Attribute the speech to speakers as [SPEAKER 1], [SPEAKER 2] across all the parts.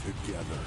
[SPEAKER 1] together.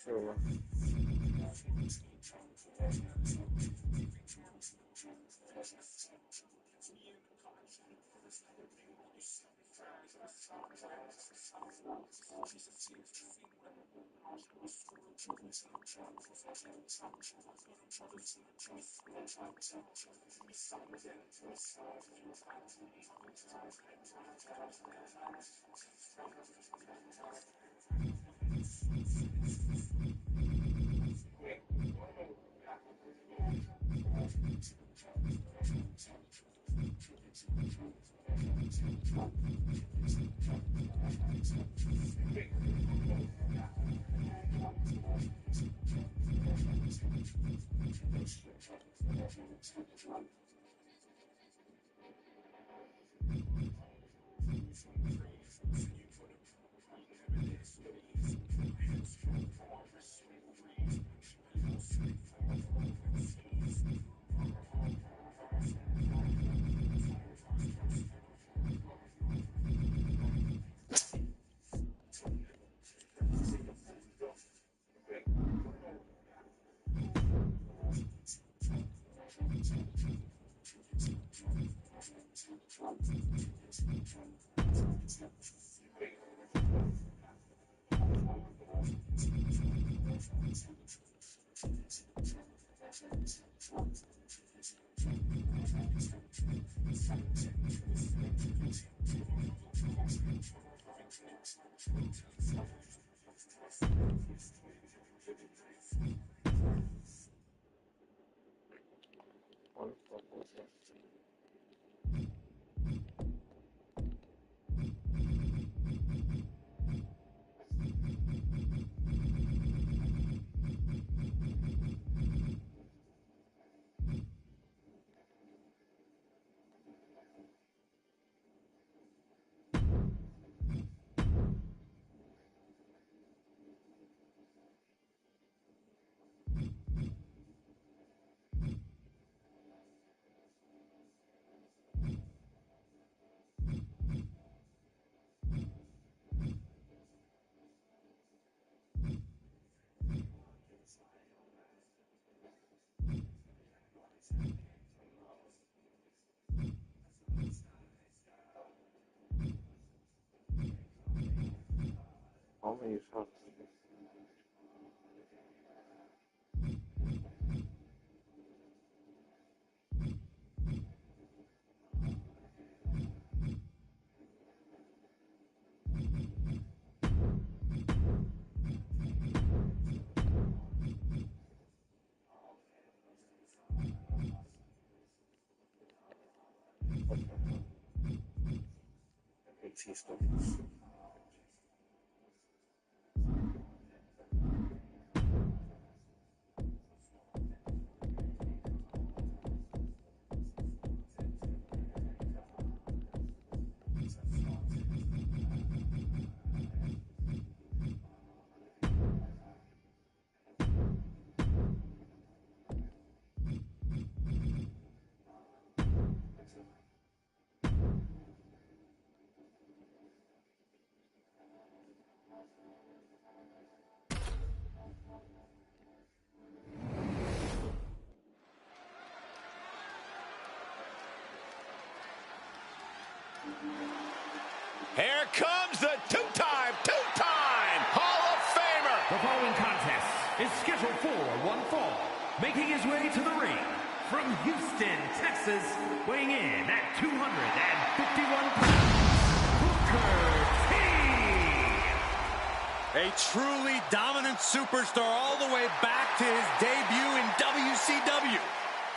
[SPEAKER 2] Sure. Wonderful. Only you saw. It's history.
[SPEAKER 1] Here comes the two-time Hall of Famer.
[SPEAKER 3] The following contest is scheduled for one fall. Making his way to the ring from Houston, Texas, weighing in at 251 pounds, Booker T.
[SPEAKER 4] A truly dominant superstar all the way back to his debut in WCW.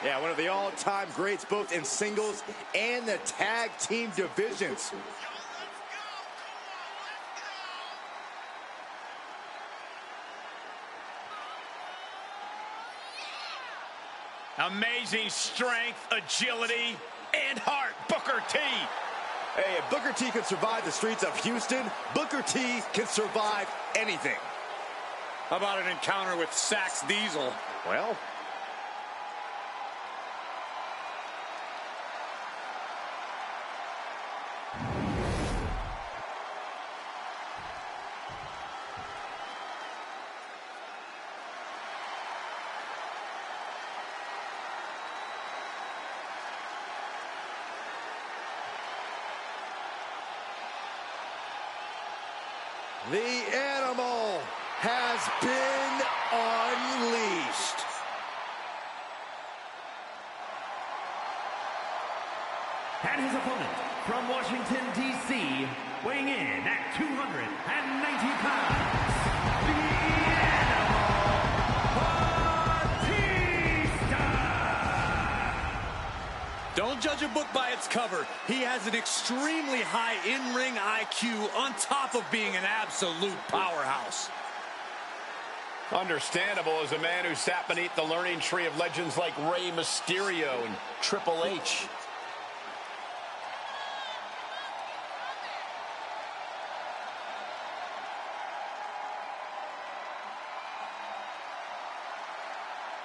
[SPEAKER 5] Yeah, one of the all-time greats, both in singles and the tag team divisions.
[SPEAKER 1] Amazing strength, agility, and heart, Booker T.
[SPEAKER 5] Hey, if Booker T can survive the streets of Houston, Booker T can survive anything.
[SPEAKER 4] How about an encounter with Sax Diesel?
[SPEAKER 5] Well, the animal has been unleashed.
[SPEAKER 3] And his opponent from Washington, D.C., weighing in at 290 pounds, the Animal, Batista!
[SPEAKER 4] Don't judge a book by its cover. He has an extremely high in-ring IQ on top of being an absolute powerhouse.
[SPEAKER 1] Understandable as a man who sat beneath the learning tree of legends like Rey Mysterio and Triple H.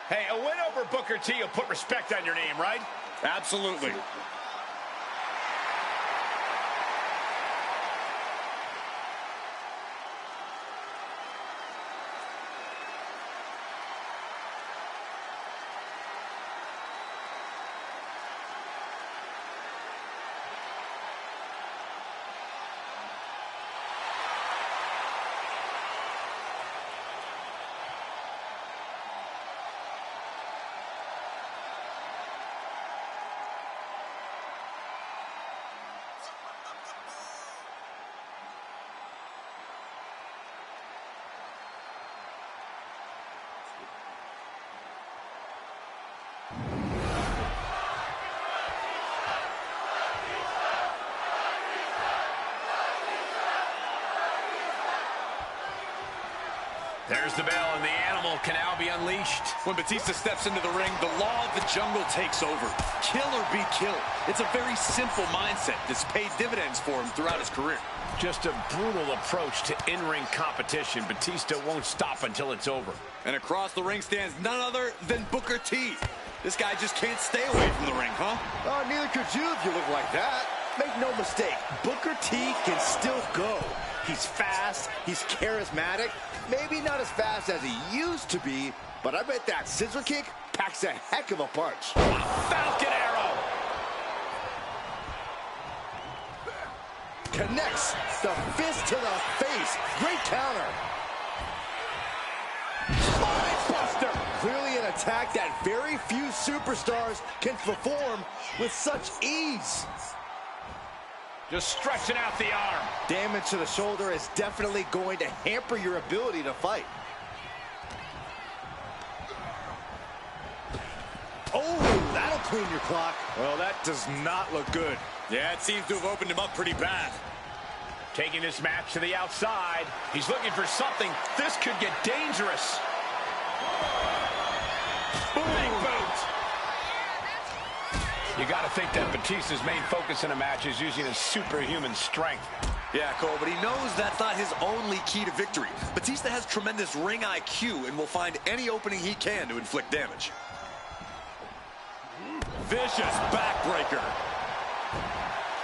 [SPEAKER 1] Hey, a win over Booker T will put respect on your name, right?
[SPEAKER 4] Absolutely.
[SPEAKER 1] There's the bell, and the animal can now be unleashed.
[SPEAKER 4] When Batista steps into the ring, the law of the jungle takes over. Kill or be killed. It's a very simple mindset that's paid dividends for him throughout his career.
[SPEAKER 1] Just a brutal approach to in-ring competition. Batista won't stop until it's over.
[SPEAKER 4] And across the ring stands none other than Booker T. This guy just can't stay away from the ring, huh?
[SPEAKER 5] Oh, neither could you if you look like that. Make no mistake, Booker T can still go. He's fast, he's charismatic, maybe not as fast as he used to be, but I bet that scissor kick packs a heck of a punch.
[SPEAKER 1] A Falcon Arrow!
[SPEAKER 5] Connects the fist to the face. Great counter. Spinebuster! Clearly an attack that very few superstars can perform with such ease.
[SPEAKER 1] Just stretching out the arm.
[SPEAKER 5] Damage to the shoulder is definitely going to hamper your ability to fight. Oh, that'll clean your clock.
[SPEAKER 4] Well, that does not look good. Yeah, it seems to have opened him up pretty bad.
[SPEAKER 1] Taking this match to the outside. He's looking for something. This could get dangerous. Big boot. You got to think that Batista's main focus in a match is using his superhuman strength.
[SPEAKER 4] Yeah, Cole, but he knows that's not his only key to victory. Batista has tremendous ring IQ and will find any opening he can to inflict damage. Vicious backbreaker.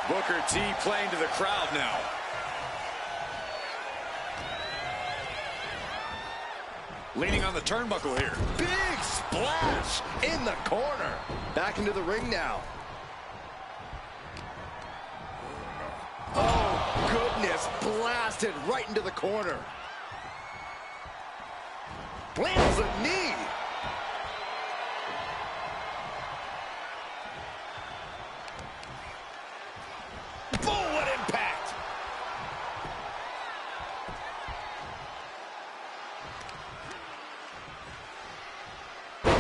[SPEAKER 4] Booker T playing to the crowd now. Leaning on the turnbuckle here.
[SPEAKER 5] Big splash in the corner. Back into the ring now. goodness, blasted right into the corner. Lands a knee. Boom, what impact.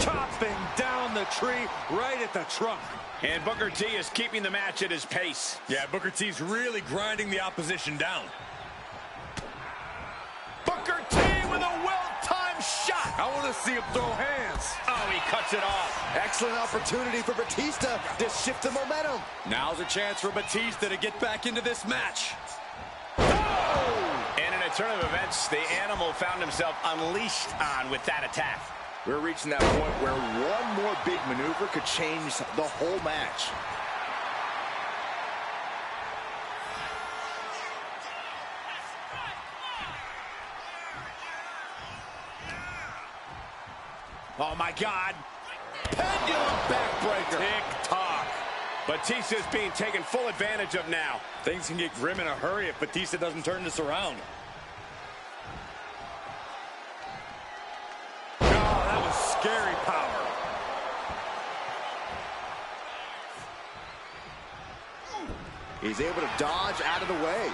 [SPEAKER 4] Chopping down the tree right at the trunk.
[SPEAKER 1] And Booker T is keeping the match at his pace.
[SPEAKER 4] Yeah, Booker T's really grinding the opposition down.
[SPEAKER 1] Booker T with a well-timed shot.
[SPEAKER 4] I want to see him throw hands.
[SPEAKER 1] Oh, he cuts it off.
[SPEAKER 5] Excellent opportunity for Batista to shift the momentum.
[SPEAKER 4] Now's a chance for Batista to get back into this match.
[SPEAKER 1] And in a turn of events, the animal found himself unleashed on with that attack.
[SPEAKER 5] We're reaching that point where one more big maneuver could change the whole match.
[SPEAKER 1] Oh, my God.
[SPEAKER 5] Pendulum backbreaker.
[SPEAKER 1] Tick-tock. Batista's being taken full advantage of now.
[SPEAKER 4] Things can get grim in a hurry if Batista doesn't turn this around. Oh, that was scary power.
[SPEAKER 5] He's able to dodge out of the way.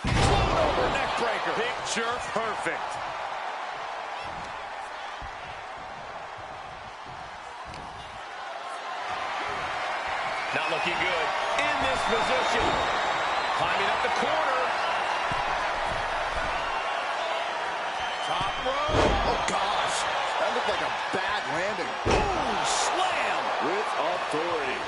[SPEAKER 1] Float over neck breaker.
[SPEAKER 4] Picture perfect.
[SPEAKER 1] Not looking good in this position. Climbing up the corner. Top rope.
[SPEAKER 5] Oh, gosh. That looked like a bad landing.
[SPEAKER 1] Boom! Slam!
[SPEAKER 5] With authority.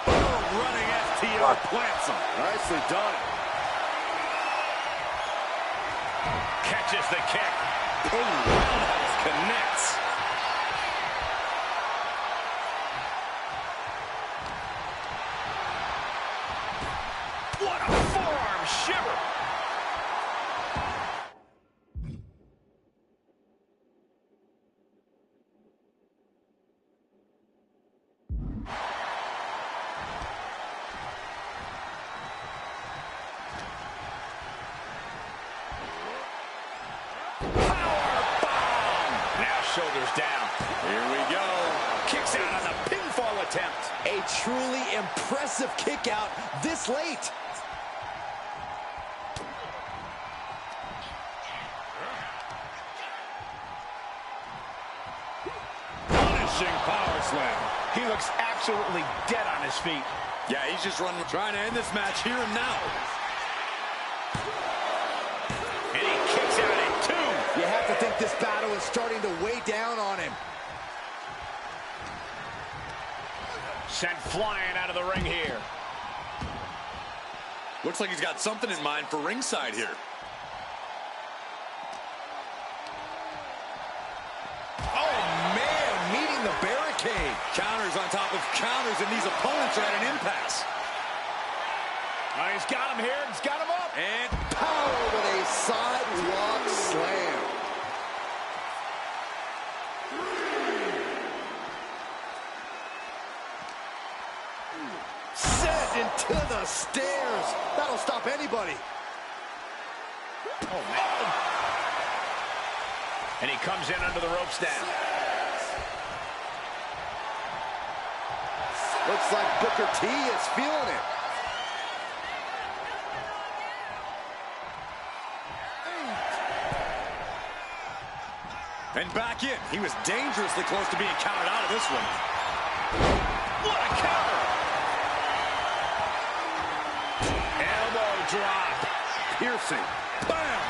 [SPEAKER 4] Boom, running STO plants him.
[SPEAKER 5] Nicely done.
[SPEAKER 1] Catches the kick.
[SPEAKER 4] Boom, roundhouse connects.
[SPEAKER 1] What a forearm shiver! Shoulders down.
[SPEAKER 4] Here we go.
[SPEAKER 1] Kicks out on the pinfall attempt.
[SPEAKER 5] A truly impressive kick out this late.
[SPEAKER 4] Punishing power slam.
[SPEAKER 1] He looks absolutely dead on his feet.
[SPEAKER 4] Yeah, he's just trying to end this match here and now.
[SPEAKER 1] And he kicks out at 2.
[SPEAKER 5] You have to think this battle is starting to weigh down on him.
[SPEAKER 1] Sent flying out of the ring here.
[SPEAKER 4] Looks like he's got something in mind for ringside here.
[SPEAKER 5] Oh, man, meeting the barricade.
[SPEAKER 4] Counters on top of counters, and these opponents are at an impasse.
[SPEAKER 1] Oh, he's got him here. He's got him up.
[SPEAKER 4] And
[SPEAKER 5] Power with a sidewalk slam. Sent into the stairs. That'll stop anybody.
[SPEAKER 1] Oh, man. And he comes in under the ropes now.
[SPEAKER 5] Looks like Booker T is feeling it.
[SPEAKER 4] And back in. He was dangerously close to being counted out of this one.
[SPEAKER 1] What a counter! Elbow drop.
[SPEAKER 4] Piercing. Bam!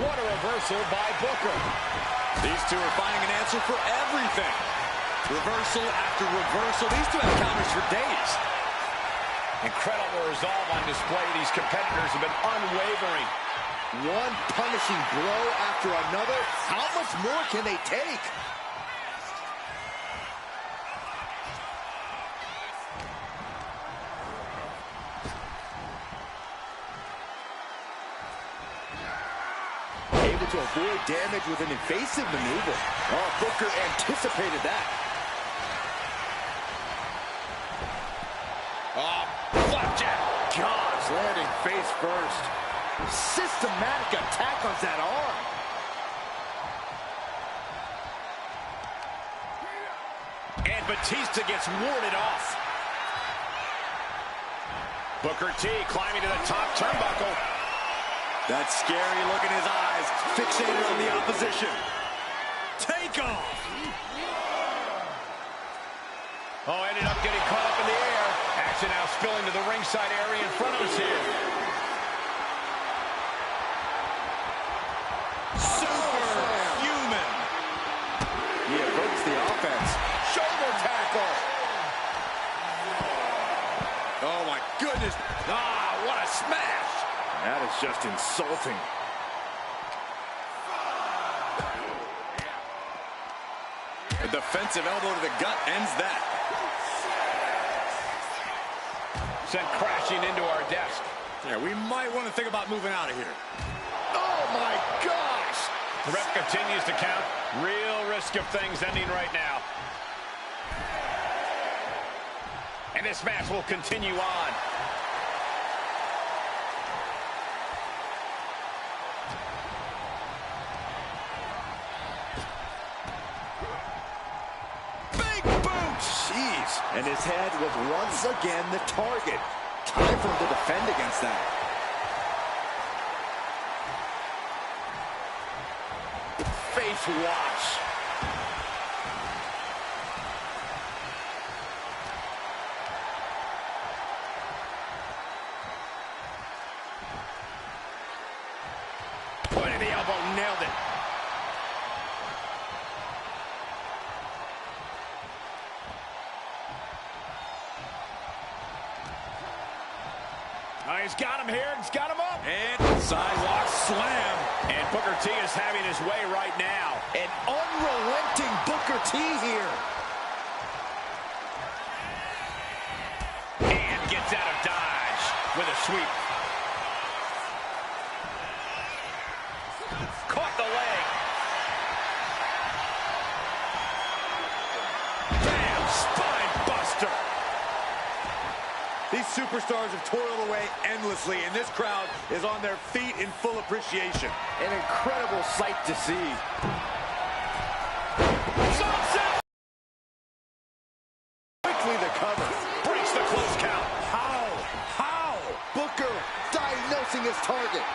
[SPEAKER 1] What a reversal by Booker.
[SPEAKER 4] These two are finding an answer for everything. Reversal after reversal. These two have counters for days.
[SPEAKER 1] Incredible resolve on display. These competitors have been unwavering.
[SPEAKER 5] One punishing blow after another. How much more can they take? Able able to avoid damage with an evasive maneuver. Oh, Booker anticipated that.
[SPEAKER 1] Oh, flapjack.
[SPEAKER 5] Gosh, landing face first. Systematic attack on that arm.
[SPEAKER 1] And Batista gets warded off. Booker T climbing to the top turnbuckle.
[SPEAKER 4] That scary look in his eyes, fixated on the opposition. Take off!
[SPEAKER 1] Oh, ended up getting caught up in the air. Action now spilling to the ringside area in front of us here.
[SPEAKER 4] Superhuman!
[SPEAKER 5] He averts the offense. Shoulder tackle.
[SPEAKER 4] Oh, my goodness.
[SPEAKER 1] Ah, what a smash!
[SPEAKER 5] That is just insulting.
[SPEAKER 4] A defensive elbow to the gut ends that.
[SPEAKER 1] Sent crashing into our desk.
[SPEAKER 4] Yeah, we might want to think about moving out of here.
[SPEAKER 5] Oh, my gosh.
[SPEAKER 1] The ref continues to count. Real risk of things ending right now. And this match will continue on.
[SPEAKER 5] Big boot. Jeez. And his head was once again the target. Time for him to defend against that.
[SPEAKER 1] Face wash. Pointed the elbow, nailed it. He's got him here. He's got him up.
[SPEAKER 4] And sidewalk slam.
[SPEAKER 1] And Booker T is having his way right now.
[SPEAKER 5] An unrelenting Booker T here.
[SPEAKER 1] And gets out of dodge with a sweep. Caught the leg. Bam! Spine buster.
[SPEAKER 4] These superstars have toiled away endlessly, and this crowd is on their feet in full appreciation.
[SPEAKER 5] An incredible sight to see.
[SPEAKER 1] Sunset!
[SPEAKER 5] Quickly the cover.
[SPEAKER 1] Breaks the close count.
[SPEAKER 5] How? Booker diagnosing his target.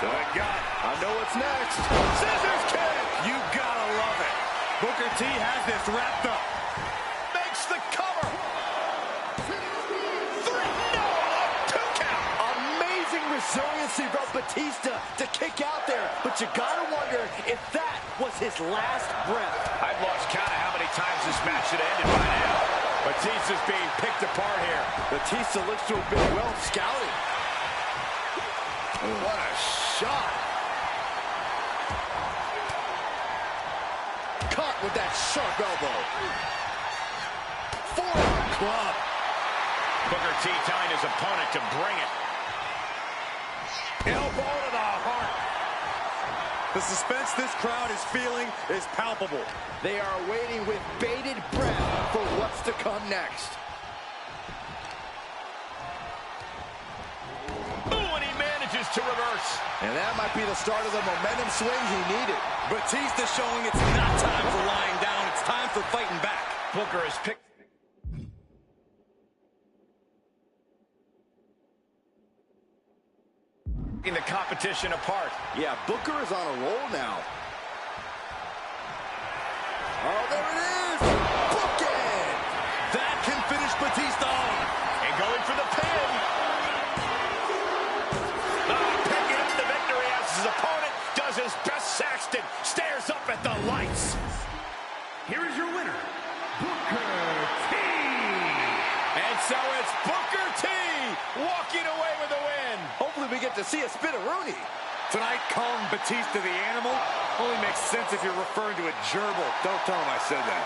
[SPEAKER 1] To the gut.
[SPEAKER 5] I know what's next.
[SPEAKER 1] Scissors kick.
[SPEAKER 4] You gotta love it. Booker T has this wrapped up.
[SPEAKER 1] Makes the cover. Three. No. 2 count.
[SPEAKER 5] Amazing resiliency from Batista to kick out there. But you gotta wonder if that was his last breath.
[SPEAKER 1] I've lost count of how many times this match should have ended by now. Batista's being picked apart here.
[SPEAKER 5] Batista looks to have been well scouted. What a shot. Caught with that sharp elbow. Forearm club.
[SPEAKER 1] Booker T telling his opponent to bring it. Elbow to the heart.
[SPEAKER 4] The suspense this crowd is feeling is palpable.
[SPEAKER 5] They are waiting with bated breath for what's to come next.
[SPEAKER 1] Ooh, and he manages to reverse.
[SPEAKER 5] And that might be the start of the momentum swing he needed.
[SPEAKER 4] Batista showing it's not time for lying down. It's time for fighting back.
[SPEAKER 1] Booker is picked. The competition apart.
[SPEAKER 5] Yeah, Booker is on a roll now. Oh, there it is! Bookend!
[SPEAKER 4] That can finish Batista off.
[SPEAKER 1] And going for the pin. Picking up the victory as his opponent does his best. Saxton stares up at the lights.
[SPEAKER 3] Here is your winner, Booker T.
[SPEAKER 1] And so it's Booker T walking away with the win.
[SPEAKER 5] Hopefully we get to see a spin-a-rooney.
[SPEAKER 4] Tonight, calling Batista the animal only makes sense if you're referring to a gerbil. Don't tell him I said that.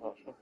[SPEAKER 2] Awesome.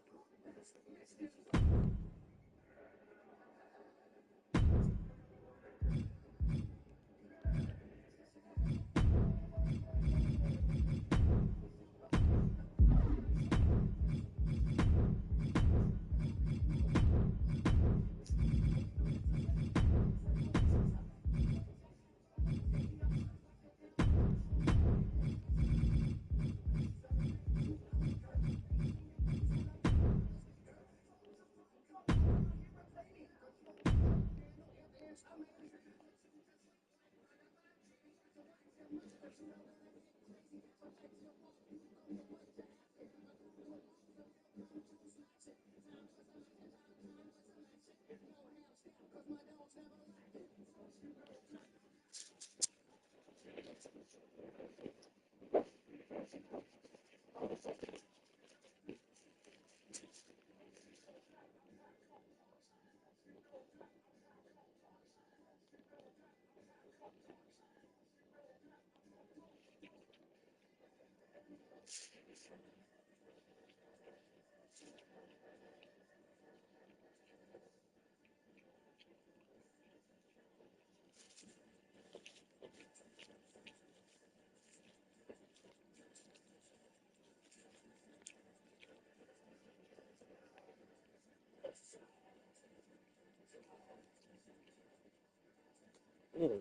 [SPEAKER 2] Mm.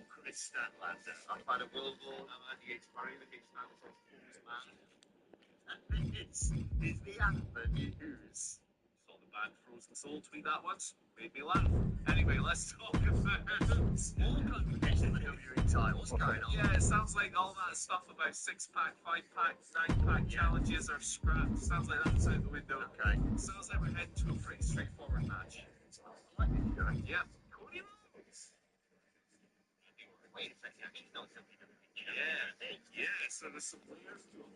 [SPEAKER 6] Chris Statlander. I've had a World War 98 Barry against Amazon Fool's Man. It's the anthem you use. Saw the band Frozen Soul tweet that once. Made me laugh. Anyway, let's talk about small competition in the WWE title. What's going on? Yeah, it sounds like all that stuff about 6-pack, 5-pack, 9-pack challenges are scrapped. Sounds like that's out the window. Okay. Sounds like we're heading to a pretty straightforward match. I like it. Yeah. Cody Rhodes. Wait a second, actually, no, it's something. Yeah, so there's some layers to it.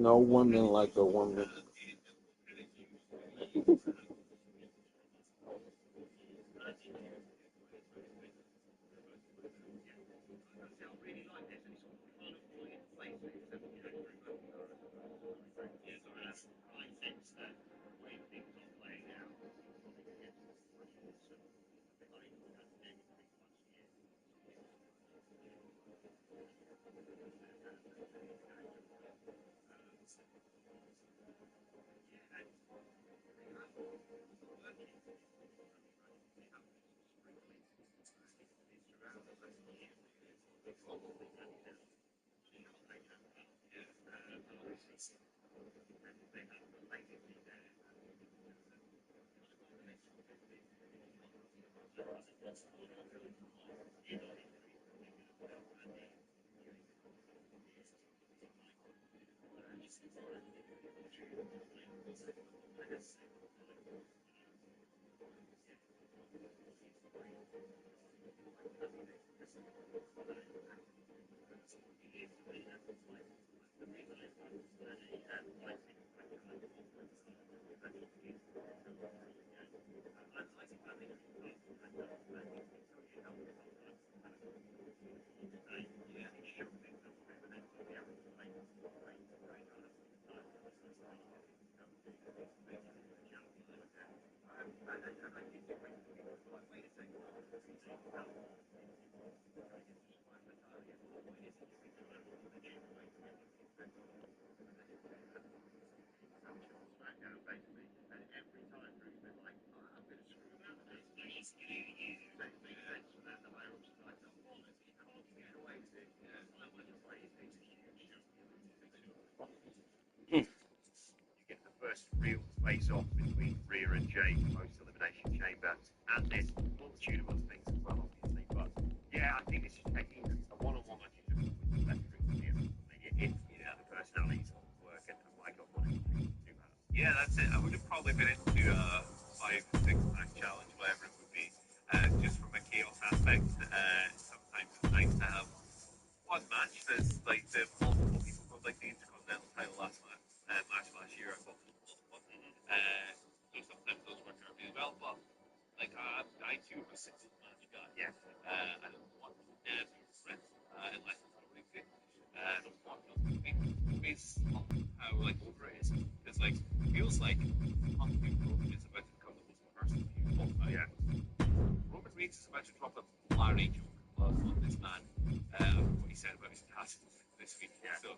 [SPEAKER 2] No woman like a woman.
[SPEAKER 6] First real face-off between Rhea and Jay post-Elimination Chamber, and this multitude of other things as well, obviously. But yeah, I think this is taking a one-on-one match is just the best route for Rhea. If the personalities work and Michael wanted to do that. Yeah, that's it. I would have probably been into a 5-6 match challenge, whatever it would be, just from a chaos aspect. Sometimes it's nice to have one match that's like the multiple people from like the Intercontinental title last last year. I thought so sometimes those work out really well, but like I too am a singles match guy. Yeah. I don't want friends unless it's really good. I don't want them to be
[SPEAKER 7] underestimates how like over it is. Because like it feels like Roman is about to become the most personal of all time.
[SPEAKER 6] Yeah.
[SPEAKER 7] Roman Reigns is about to drop a flowery joke on this man. What he said about his past this week.
[SPEAKER 6] Yeah.
[SPEAKER 7] So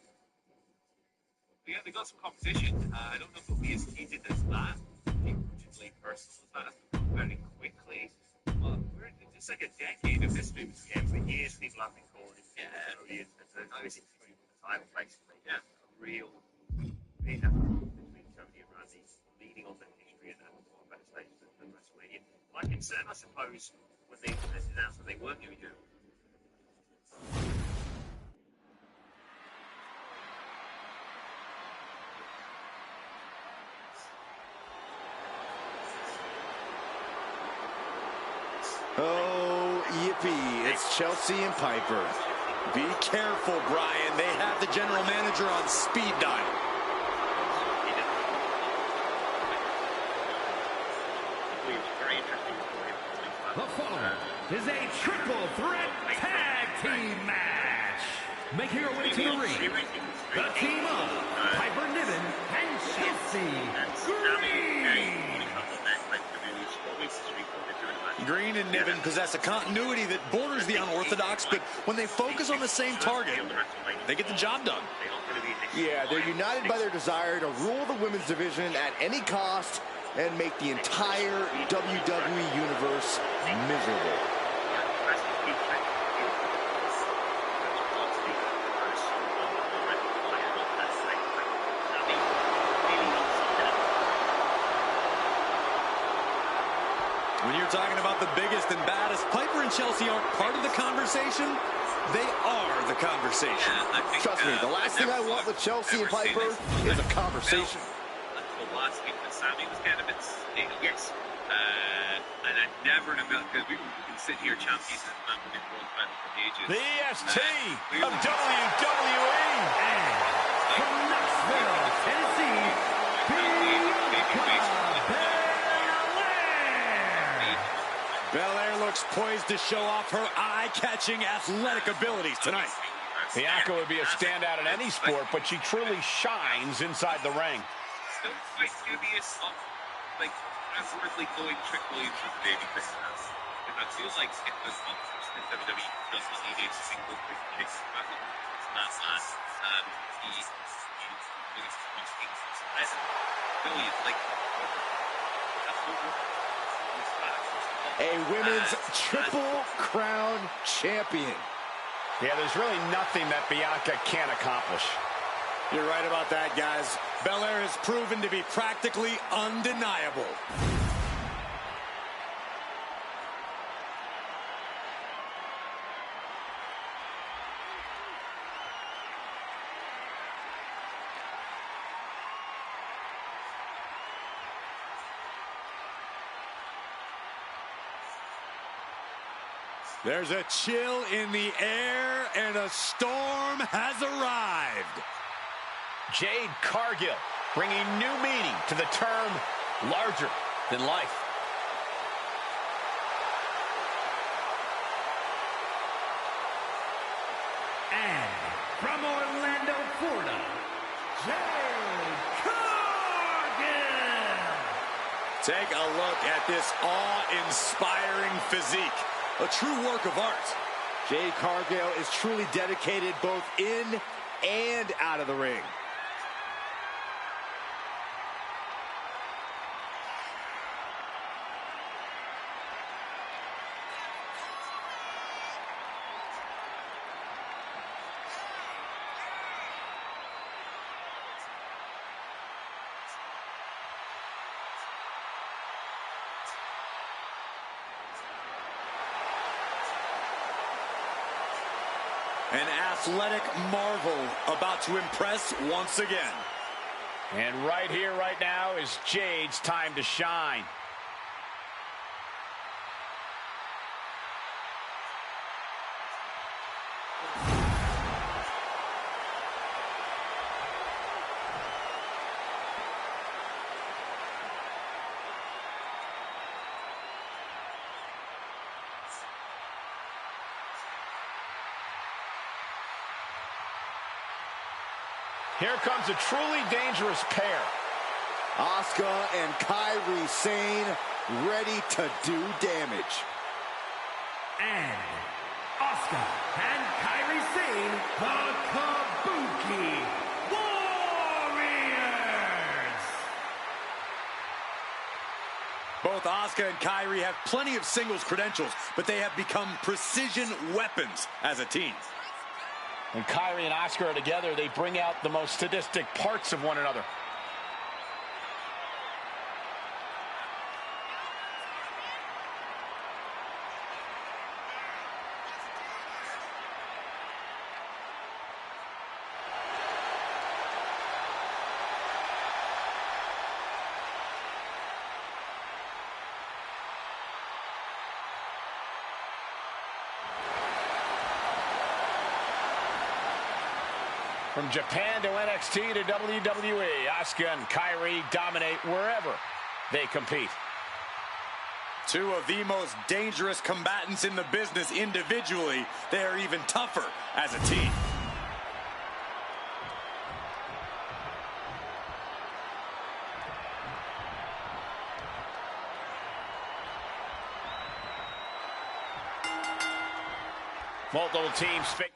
[SPEAKER 7] yeah, they got some competition. I don't know if it'll be as heated as that, particularly personal as that has become very quickly. But it's like a decade of this movie.
[SPEAKER 6] Yeah, for years people have been calling him.
[SPEAKER 7] Yeah.
[SPEAKER 6] This is the title, basically.
[SPEAKER 7] Yeah.
[SPEAKER 6] A real big between Tony and Randy, leading on the history and what better stage than WrestleMania. My concern, I suppose, when they announced that they weren't going to do it.
[SPEAKER 5] Oh, yippee. It's Chelsea and Piper.
[SPEAKER 4] Be careful, Brian. They have the general manager on speed dial.
[SPEAKER 6] Very interesting for him.
[SPEAKER 3] The following is a triple threat tag team match. Making her way to the ring, the team of Piper Niven and Chelsea Green.
[SPEAKER 4] Green and Niven possess a continuity that borders the unorthodox, but when they focus on the same target, they get the job done.
[SPEAKER 5] Yeah, they're united by their desire to rule the women's division at any cost and make the entire WWE Universe miserable.
[SPEAKER 4] When you're talking about the biggest and baddest, Piper and Chelsea aren't part of the conversation. They are the conversation.
[SPEAKER 7] Yeah, I think,
[SPEAKER 5] Trust me, the last thing I want with Chelsea and Piper is a conversation.
[SPEAKER 7] Until last week when Sammy was kind of in state. Yes. And I never in a million, because we can sit here champions and man win world title for ages.
[SPEAKER 1] The EST of
[SPEAKER 7] Clearly.
[SPEAKER 1] WWE.
[SPEAKER 3] And from Knoxville, Tennessee, Bianca Belair.
[SPEAKER 4] Belair looks poised to show off her eye-catching athletic abilities tonight.
[SPEAKER 1] Bianca would be a standout in any sport, but she truly shines inside the ring.
[SPEAKER 7] Still quite dubious of, like, outwardly going Trick Williams with baby Chris Nass. I feel like if there's one person in WWE doesn't need a single quick kick battle, it's not that. He biggest fucking present. Billion, like, that's what
[SPEAKER 5] A women's Triple Crown champion.
[SPEAKER 1] Yeah, there's really nothing that Bianca can't accomplish.
[SPEAKER 4] You're right about that, guys. Belair has proven to be practically undeniable. There's a chill in the air, and a storm has arrived.
[SPEAKER 1] Jade Cargill bringing new meaning to the term larger than life.
[SPEAKER 3] And from Orlando, Florida, Jade Cargill.
[SPEAKER 4] Take a look at this awe-inspiring physique. A true work of art.
[SPEAKER 5] Jade Cargill is truly dedicated both in and out of the ring.
[SPEAKER 4] An athletic marvel about to impress once again.
[SPEAKER 1] And right here, right now, is Jade's time to shine. Here comes a truly dangerous pair.
[SPEAKER 5] Asuka and Kairi Sane ready to do damage.
[SPEAKER 3] And Asuka and Kairi Sane, the Kabuki Warriors.
[SPEAKER 4] Both Asuka and Kairi have plenty of singles credentials, but they have become precision weapons as a team.
[SPEAKER 1] When Kairi and Asuka are together, they bring out the most sadistic parts of one another. From Japan to NXT to WWE, Asuka and Kairi dominate wherever they compete.
[SPEAKER 4] Two of the most dangerous combatants in the business individually. They are even tougher as a team.
[SPEAKER 1] Multiple teams face.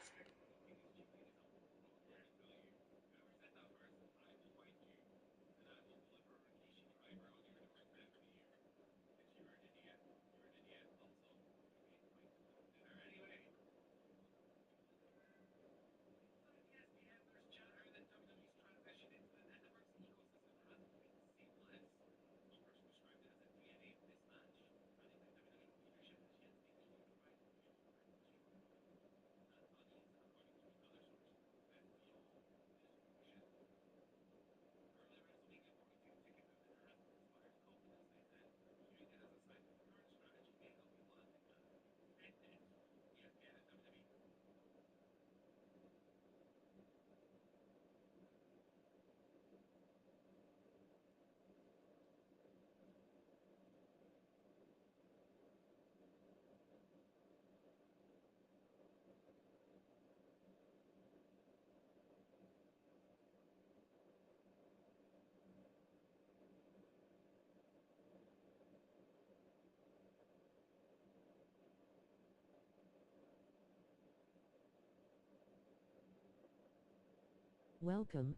[SPEAKER 8] Welcome.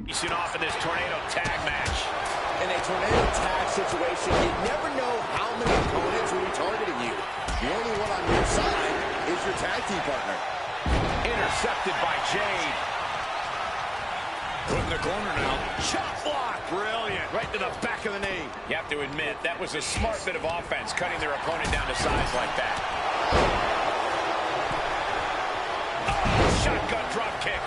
[SPEAKER 1] Facing off in this tornado tag match.
[SPEAKER 5] In a tornado tag situation, you never know how many opponents will be targeting you. The only one on your side is your tag team partner.
[SPEAKER 1] Intercepted by Jade.
[SPEAKER 4] Put in the corner now.
[SPEAKER 1] Chop block. Brilliant. Right to the back of the knee. You have to admit, that was a smart bit of offense, cutting their opponent down to size like that. Oh, shotgun drop kick.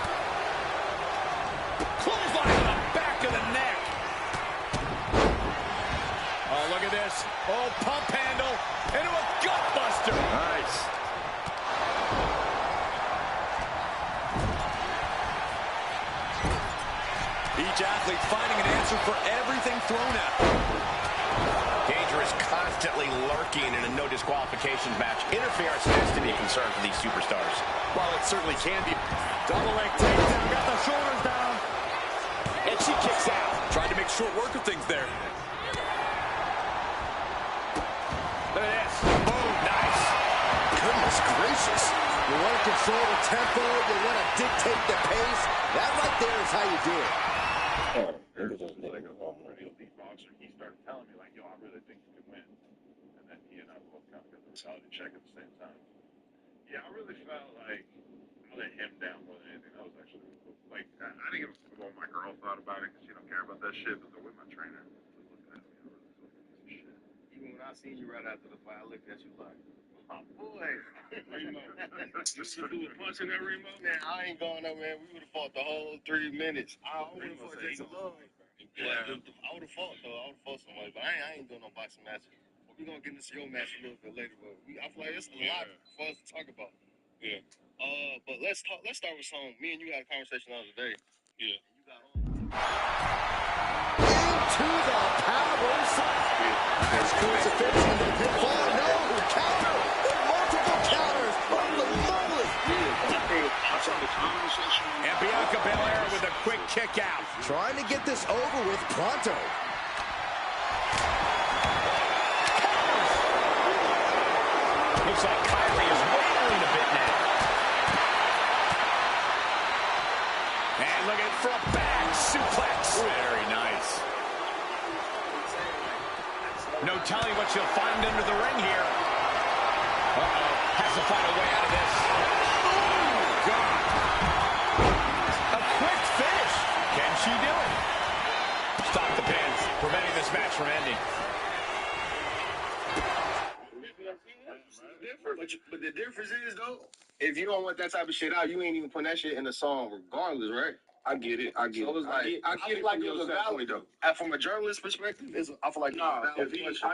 [SPEAKER 1] Clothesline to the back of the neck. Oh, look at this. Oh, pump handle into a gut buster. Nice.
[SPEAKER 4] Each athlete finding an answer for everything thrown at them.
[SPEAKER 1] Danger is constantly lurking in a no disqualifications match. Interference has to be a concern for these superstars.
[SPEAKER 4] While it certainly can be. Double leg takedown, got the shoulders down.
[SPEAKER 1] And she kicks out.
[SPEAKER 4] Tried to make short work of things there.
[SPEAKER 1] Look at this. Boom, nice.
[SPEAKER 5] Goodness gracious. You want to control the tempo, you want to dictate the pace. That right there is how you do it.
[SPEAKER 6] Like a pretty elite boxer, he started telling me, like, yo, I really think you can win. And then he and I both kind of got the reality check at the same time. Yeah, I really felt like I let him down more than anything. That was actually really cool. Like, I didn't give a fuck what my girl thought about it because she don't care about that shit, but the way my trainer was looking at me, I really felt like a piece of shit.
[SPEAKER 8] Even when I seen you right after the fight, I looked at you like, oh, boy. Remo. You see who was punching that Remo? Man, I ain't going up, man. We would have fought the whole 3 minutes. I would have fought Jason Love. Yeah. I would have fought, though. I would have fought somebody. But I ain't doing no boxing matches. We're going to get into your match a little bit later. But I feel like it's a lot for us to talk about. Yeah. But let's start with something. Me and you had a conversation the other day. Yeah. You got
[SPEAKER 5] Into the power side. Nice crucifix and the pinfall. No, counter. Multiple counters. Holy moly.
[SPEAKER 1] And Bianca Belair with a quick kick out.
[SPEAKER 5] Trying to get this over with pronto.
[SPEAKER 1] Looks like Kyrie is wavering a bit now. And look at it for a back suplex. Very nice. No telling what she'll find under the ring here. Uh-oh. Has to find a way out of this. Oh, God. A quick finish. Can she do it? Stop the pins, preventing this match from ending.
[SPEAKER 8] But the difference is, though, if you don't want that type of shit out, you ain't even putting that shit in the song regardless, right? I get it. I get it. I get it like it was a valid, though. From a journalist perspective, I feel like
[SPEAKER 6] I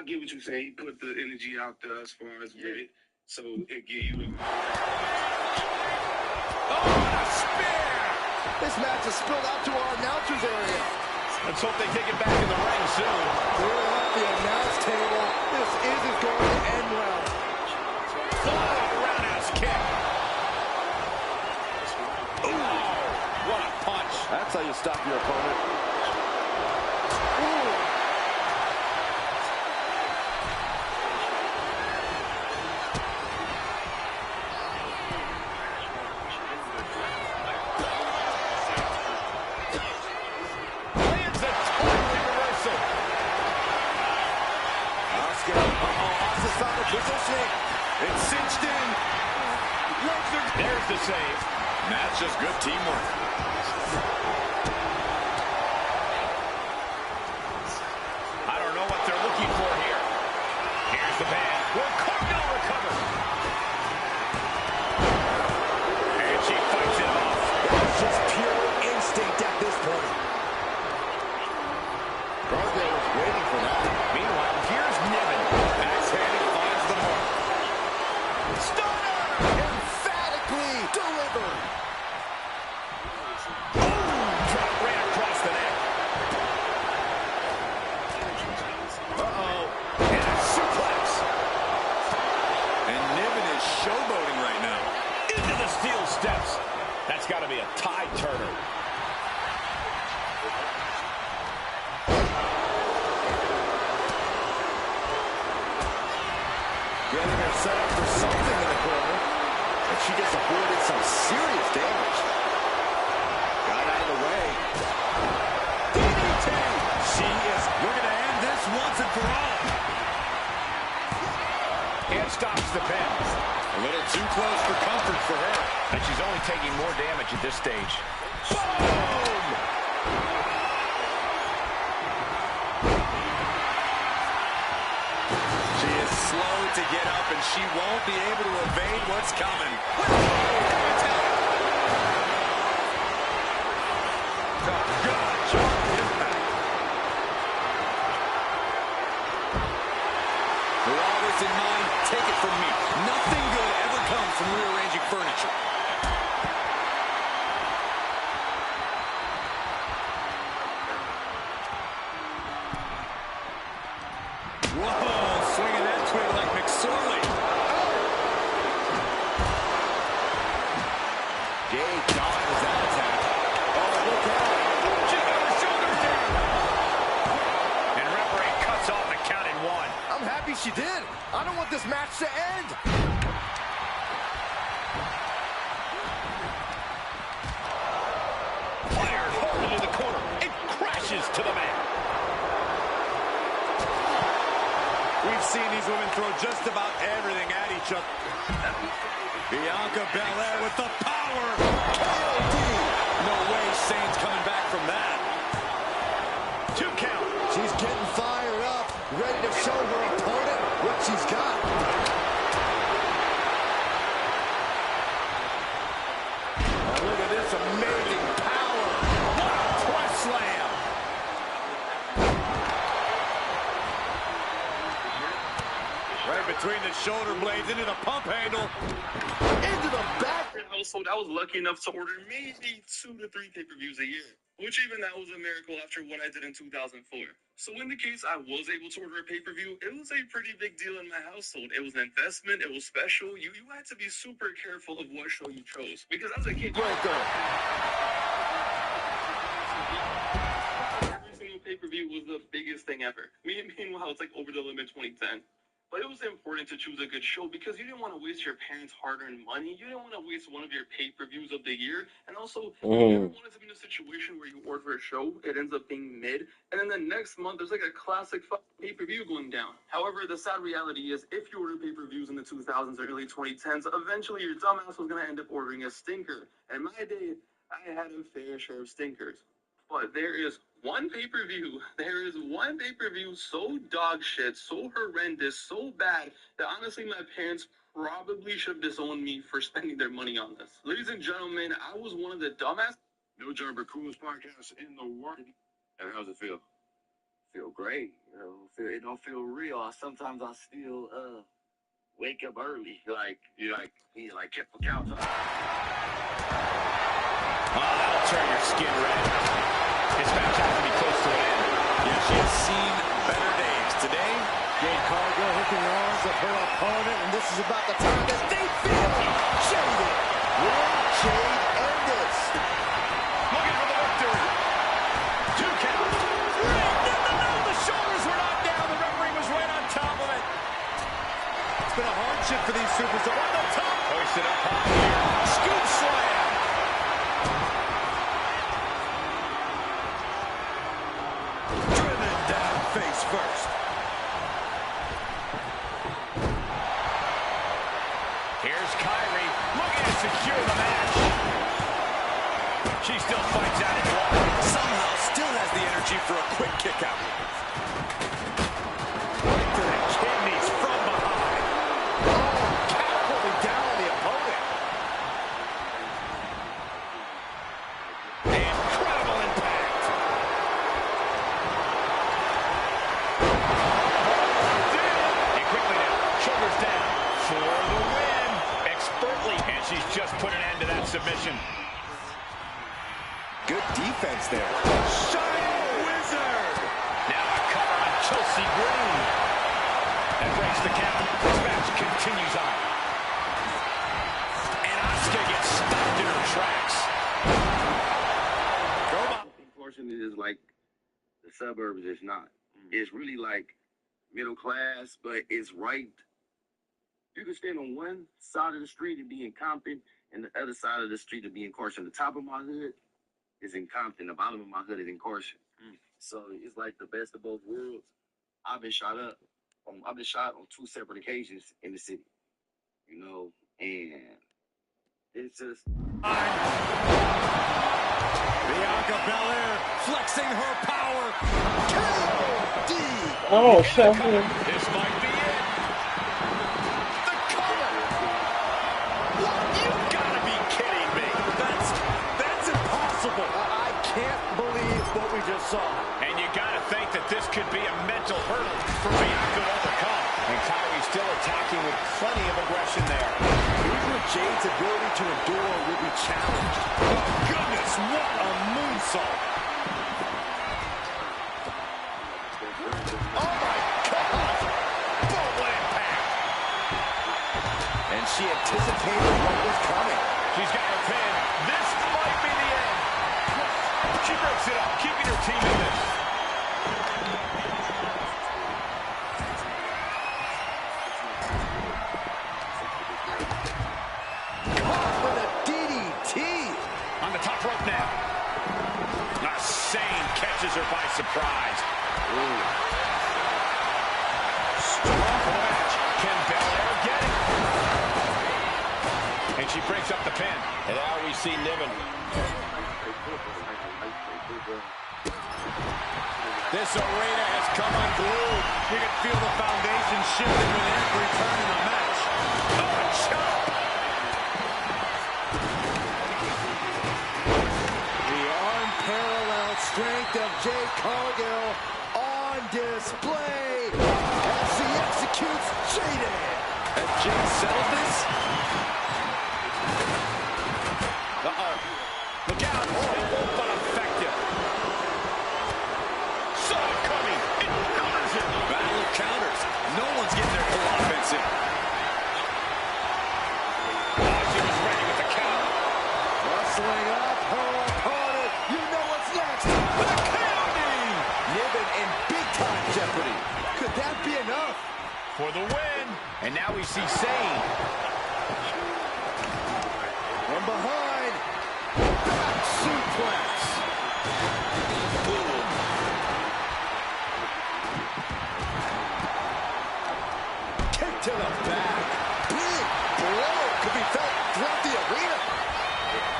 [SPEAKER 6] get what you're saying. He put the energy out there as far as with it, so it give you the...
[SPEAKER 1] Oh, and a spear!
[SPEAKER 5] This match is spilled out to our announcers area.
[SPEAKER 1] Let's hope they take it back in the ring soon.
[SPEAKER 5] Clear up the announce table. This isn't going to end well.
[SPEAKER 1] Oh, roundhouse kick. Ooh, what a punch.
[SPEAKER 5] That's how you stop your opponent.
[SPEAKER 1] Lands a totally reversal.
[SPEAKER 5] Asuka. Asuka's on the positioning.
[SPEAKER 4] It's cinched in.
[SPEAKER 1] There's the save.
[SPEAKER 4] That's just good teamwork.
[SPEAKER 1] I don't know what they're looking for here. Here's the pin. Will Cargill recover? And she fights it off.
[SPEAKER 5] It's just pure instinct at this point. Cargill was waiting for that.
[SPEAKER 1] Meanwhile, here's Niven. Backhanded finds the mark. Stunner!
[SPEAKER 5] Emphatically delivered.
[SPEAKER 1] Drop right across the neck. Uh-oh. And a suplex.
[SPEAKER 4] And Niven is showboating right now.
[SPEAKER 1] Into the steel steps. That's got to be a tide turner.
[SPEAKER 5] Getting her set up for something in the corner. she just avoided some serious damage. Got out of the way. DDT! She is looking to end this once and for all.
[SPEAKER 1] And stops the pin.
[SPEAKER 4] A little too close for comfort for her.
[SPEAKER 1] And she's only taking more damage at this stage.
[SPEAKER 5] Boom!
[SPEAKER 4] She is slow to get up, and she won't be able to evade what's coming. With all this in mind, take it from me. Nothing good ever comes from rearranging furniture. Whoa, swinging that twig like McSorley.
[SPEAKER 5] Jade dodges that attack. Oh, look out.
[SPEAKER 1] She got her shoulders down. And referee cuts off the count in 1.
[SPEAKER 5] I'm happy she did. I don't want this match to end.
[SPEAKER 1] Fired hard into the corner. It crashes to the mat.
[SPEAKER 4] We've seen these women throw just about everything at each other. Bianca Belair with the power. KOD. No way Sane's coming back from that.
[SPEAKER 1] 2 count.
[SPEAKER 5] She's getting fired up, ready to show her opponent what she's got.
[SPEAKER 4] Oh, look at this amazing power. What a press slam. Right between the shoulder blades into the pump handle.
[SPEAKER 5] Into the back.
[SPEAKER 8] Household, I was lucky enough to order maybe 2 to 3 pay-per-views a year, which even that was a miracle after what I did in 2004. So in the case I was able to order a pay-per-view, it was a pretty big deal in my household. It was an investment. It was special. You had to be super careful of what show you chose, because as a kid, every single pay-per-view was the biggest thing ever. Meanwhile, it's like Over the Limit 2010. But it was important to choose a good show because you didn't want to waste your parents' hard-earned money. You didn't want to waste one of your pay-per-views of the year. And also, you never wanted to be in a situation where you order a show, it ends up being mid, and then the next month there's like a classic pay-per-view going down. However, the sad reality is if you order pay-per-views in the 2000s or early 2010s, eventually your dumbass was going to end up ordering a stinker. And in my day, I had a fair share of stinkers. But there is one pay-per-view so dog shit, so horrendous, so bad, that honestly my parents probably should have disowned me for spending their money on this. Ladies and gentlemen, I was one of the dumbass.
[SPEAKER 6] No Jumper, coolest podcast in the world. And how's it feel?
[SPEAKER 9] Feel great. It don't feel real. Sometimes I still wake up early, like kept the couch on.
[SPEAKER 1] Oh, that'll turn your skin red. This match has to be close to an end.
[SPEAKER 4] Yeah, she has seen better days. Today,
[SPEAKER 5] Jade Cargill hooking arms of her opponent, and this is about the time that they feel jaded. Will Jade end this?
[SPEAKER 1] Looking for the victory. 2 count. No, the shoulders were not down. The referee was right on top of it.
[SPEAKER 5] It's been a hardship for these superstars. On the top.
[SPEAKER 1] Hoisted up high here. Scoop slam.
[SPEAKER 4] driven down face first.
[SPEAKER 1] Here's Kyrie looking to secure the match. She still fights out in 1.
[SPEAKER 4] Somehow still has the energy for a quick kick out.
[SPEAKER 1] Right to the kidneys from behind.
[SPEAKER 5] Catapulting down on the opponent.
[SPEAKER 1] Incredible impact. And quickly now, shoulders down for the win. Expertly, and she's just put an end to that submission.
[SPEAKER 5] Good defense there.
[SPEAKER 1] Shining Wizard. Now a cover on Chelsea Green. That breaks the count. This match continues on. And Asuka gets stopped in her tracks.
[SPEAKER 9] Portion is like the suburbs is not. It's really like middle class, but it's right You can stand on one side of the street and be in Compton, and the other side of the street and be in Carson. The top of my hood is in Compton. The bottom of my hood is in Carson. So it's like the best of both worlds. I've been shot on 2 separate occasions in the city, you know, and it's just.
[SPEAKER 4] Bianca Belair flexing her power.
[SPEAKER 5] KOD.
[SPEAKER 2] Oh, shit.
[SPEAKER 4] This might be it.
[SPEAKER 5] The cover.
[SPEAKER 4] You've got to be kidding me. That's impossible.
[SPEAKER 5] I can't believe what we just saw.
[SPEAKER 1] And you got to think that this could be a mental hurdle for Bianca to overcome. And Kyrie still attacking with plenty of aggression there.
[SPEAKER 5] Here's where Jade's ability to endure will be challenged.
[SPEAKER 4] Oh, goodness, what a moonsault.
[SPEAKER 5] Oh, my God.
[SPEAKER 4] Boom impact.
[SPEAKER 5] And she anticipated what was coming.
[SPEAKER 1] She's got her pin. This might be the end. She breaks it up, keeping her team in this.
[SPEAKER 5] Caught with a DDT.
[SPEAKER 1] On the top rope now. Sane catches her by surprise. Ooh. Strong for the match. Can Belair get it? And she breaks up the pin. And now we see Niven.
[SPEAKER 4] This arena has come unglued. You can feel the foundation shifting with every turn in the match. Oh, a chop!
[SPEAKER 5] The unparalleled strength of Jade Cargill on display as she executes Jade.
[SPEAKER 4] Has Jade settled this?
[SPEAKER 1] Uh-oh. Look out. It won't but effective. Saw it coming. It counters it.
[SPEAKER 4] Battle of counters. No one's getting their full offense in.
[SPEAKER 1] Oh, she was ready with the count.
[SPEAKER 5] Wrestling up her opponent. You know what's next. The KOD. Niven in big-time jeopardy. Could that be enough?
[SPEAKER 1] For the win. And now we see Sane.
[SPEAKER 5] From behind. Back suplex. Boom. Kick to the back. Big blow could be felt throughout the arena.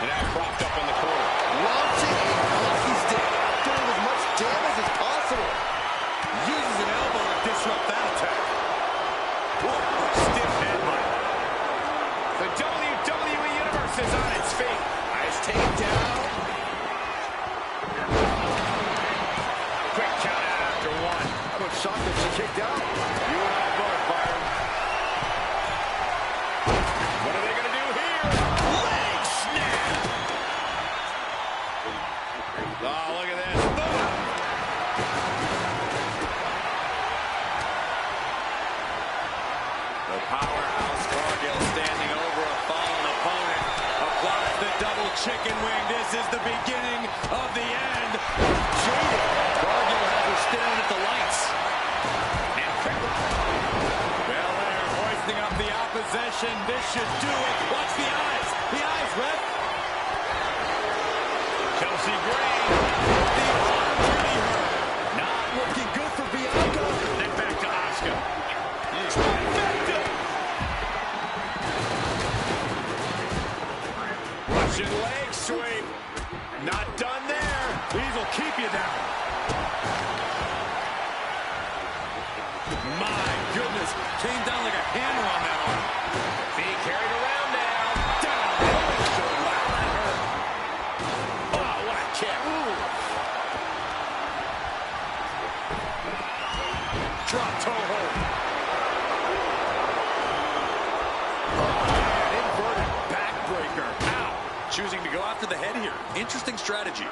[SPEAKER 1] And now propped up in the corner.
[SPEAKER 5] Launching a hockey stick. Doing as much damage as possible.
[SPEAKER 4] Uses an elbow to disrupt that attack.
[SPEAKER 1] Stiff headbutt. The WWE Universe is on its feet.
[SPEAKER 5] Nice takedown.
[SPEAKER 1] Quick count out after one.
[SPEAKER 5] I'm shocked that she kicked out.
[SPEAKER 1] You and I both, Byron. What are they going to do here? Leg snap.
[SPEAKER 4] Oh, look at this. Boom. The powerhouse Cargill standing over a fallen opponent. Applies the double chicken wing. This is the beginning of the end. Jaded. Cargill has her staring at the lights.
[SPEAKER 1] And quickly.
[SPEAKER 4] Belair hoisting up the opposition. This should do it. Watch the eyes. The eyes, ref.
[SPEAKER 1] Chelsea Green.
[SPEAKER 4] The arm pretty hurt.
[SPEAKER 5] Not looking good for Bianca.
[SPEAKER 1] Then back to Asuka. Trifecta. Russian leg sweep. Not done there.
[SPEAKER 4] These will keep you down. My goodness. Came down like a hammer on that arm.
[SPEAKER 1] Being carried around now.
[SPEAKER 4] Down. Wow, that hurt.
[SPEAKER 1] Oh, what a kick.
[SPEAKER 4] Drop toe hold.
[SPEAKER 5] And inverted backbreaker.
[SPEAKER 4] Ow. Choosing to go after the head here. Interesting strategy.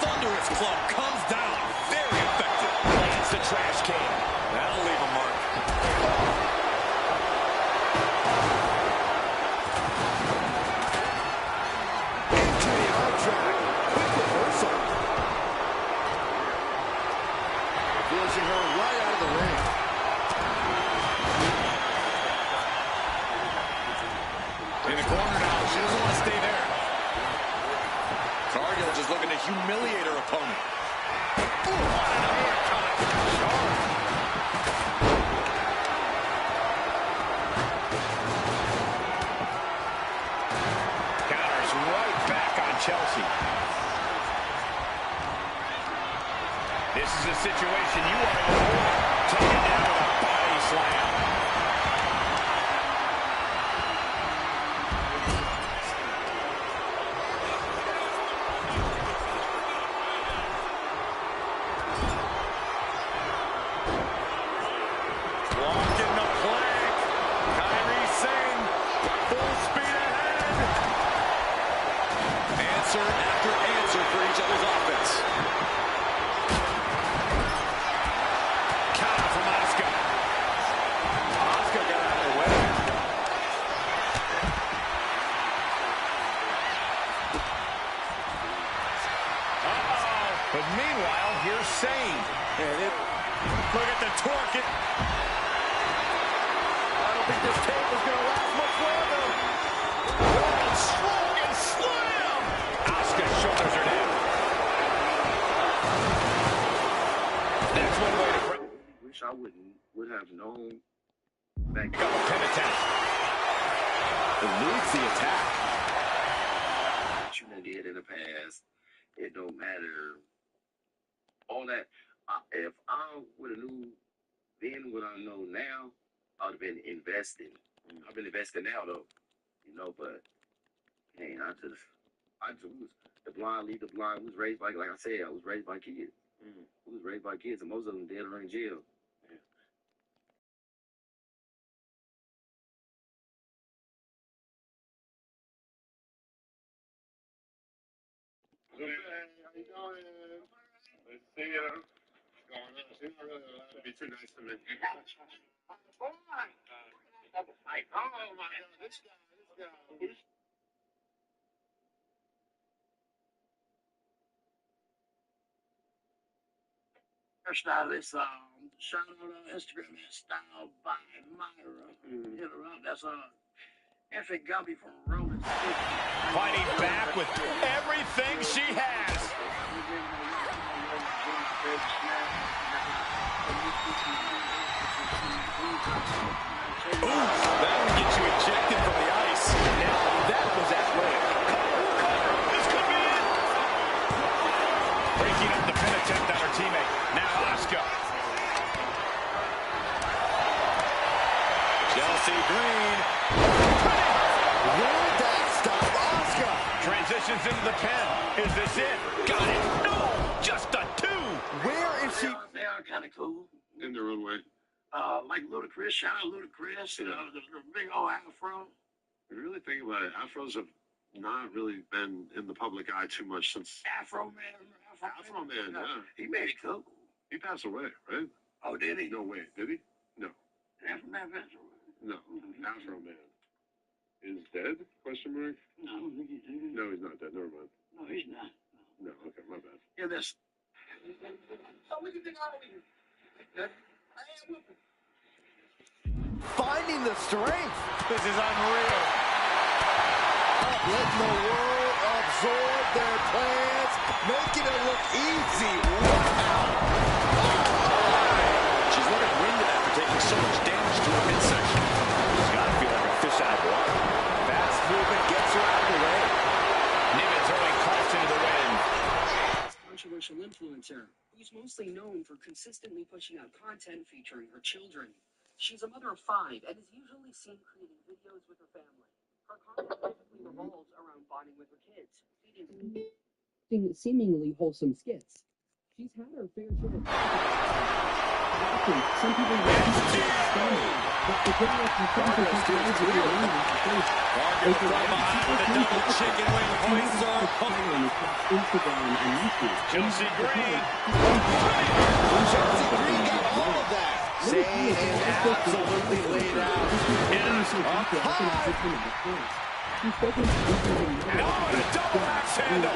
[SPEAKER 4] Thunderous club comes down. Very effective.
[SPEAKER 1] Lands the trash can.
[SPEAKER 4] That'll leave a mark.
[SPEAKER 5] Into the arm drag. Quick reversal. Forcing her right out of the ring.
[SPEAKER 4] humiliate her opponent.
[SPEAKER 1] Counters right back on Chelsea. This is a situation you want to avoid. Taken down with a body slam.
[SPEAKER 4] Walking the plank. Kairi Sane, full speed ahead. Answer after answer for each other's offense. Counter from Asuka. Asuka got out of the way.
[SPEAKER 1] Uh-oh. But meanwhile, here's Sane.
[SPEAKER 4] And look at the torque. I don't think this tape is going to last much longer. World strongest slam.
[SPEAKER 1] Asuka's shoulders are down. That's one way to break.
[SPEAKER 9] Wish I would have known back
[SPEAKER 1] Pick up a pin attack.
[SPEAKER 4] Eludes the attack.
[SPEAKER 9] what you done did in the past. It don't matter. All that. If I would have knew then what I know now, I would have been investing. I've been investing now though, but hey, I just was the blind lead the blind. We was raised by, like I said, I was raised by kids. We was raised by kids, and most of them dead or in jail.
[SPEAKER 8] How you doing? Let's see you. What's going on? You're not really allowed to be too nice to me. Oh my God, this guy.
[SPEAKER 10] First out of this shout out on Instagram is style by Myra. Hit her up. That's Effie Gumby from Rolling Stick.
[SPEAKER 1] Fighting back with everything she has.
[SPEAKER 4] Ooh, that will get you ejected from the ice. Now, that was athletic.
[SPEAKER 1] This could be it. Breaking up the pin attempt on her teammate. Now Asuka.
[SPEAKER 4] Chelsea Green. Will that stop Asuka?
[SPEAKER 1] Transitions into the pin. Is this it? Got it. No, just a 2.
[SPEAKER 4] Where is she?
[SPEAKER 10] They are kind of cool.
[SPEAKER 8] In their own way.
[SPEAKER 10] Like Ludacris, shout out Ludacris, the big old afro.
[SPEAKER 8] If you really think about it, afros have not really been in the public eye too much since
[SPEAKER 10] Afro Man.
[SPEAKER 8] Afro Man, yeah.
[SPEAKER 10] He made it cool.
[SPEAKER 8] He passed away, right?
[SPEAKER 10] Oh, did he?
[SPEAKER 8] No way. Did he? No.
[SPEAKER 10] Afro Man passed away.
[SPEAKER 8] No. Afro Man is dead? Question mark?
[SPEAKER 10] No, I don't think he's dead.
[SPEAKER 8] No, he's not dead. Never mind.
[SPEAKER 10] No, he's not.
[SPEAKER 8] No, okay, my bad.
[SPEAKER 10] Yeah, this. So what do you think I do? I am with him.
[SPEAKER 4] Finding the strength. This is unreal. Letting the world absorb their plans, making it look easy. Wow. She's looking winded after taking so much damage to her midsection. She's got to feel like a fish out of water. Fast movement gets her out of the way.
[SPEAKER 1] Niven throwing caution to the wind.
[SPEAKER 11] Controversial influencer who's mostly known for consistently pushing out content featuring her children. She's a mother of 5 and is usually seen creating videos with her family. Her content typically revolves around bonding with her kids, feeding seemingly wholesome skits. She's had her fair share of some people but the video continues to rise with the face.
[SPEAKER 4] Margaret from behind with a double chicken wing hoister.
[SPEAKER 11] Instagram and YouTube.
[SPEAKER 1] Chelsea Green.
[SPEAKER 4] Chelsea Green got all of that. Sane is absolutely laid out. Up high.
[SPEAKER 11] She's spoken to
[SPEAKER 1] And oh, the double axe handle.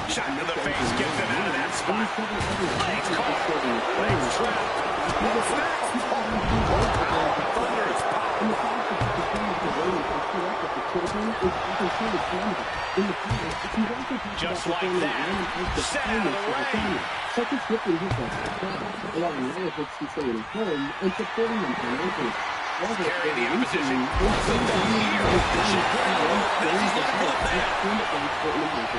[SPEAKER 1] Shot to the face gets him out of that spot. Legs caught. Legs trapped. What's next? Thunder is popping. Just like that, set out of the ring.
[SPEAKER 11] Such as shifting his allowing relatives to stay at home and supporting them financially.
[SPEAKER 1] Carrying the opposition. What's the done here? She's putting him up, and he's looking for the pin.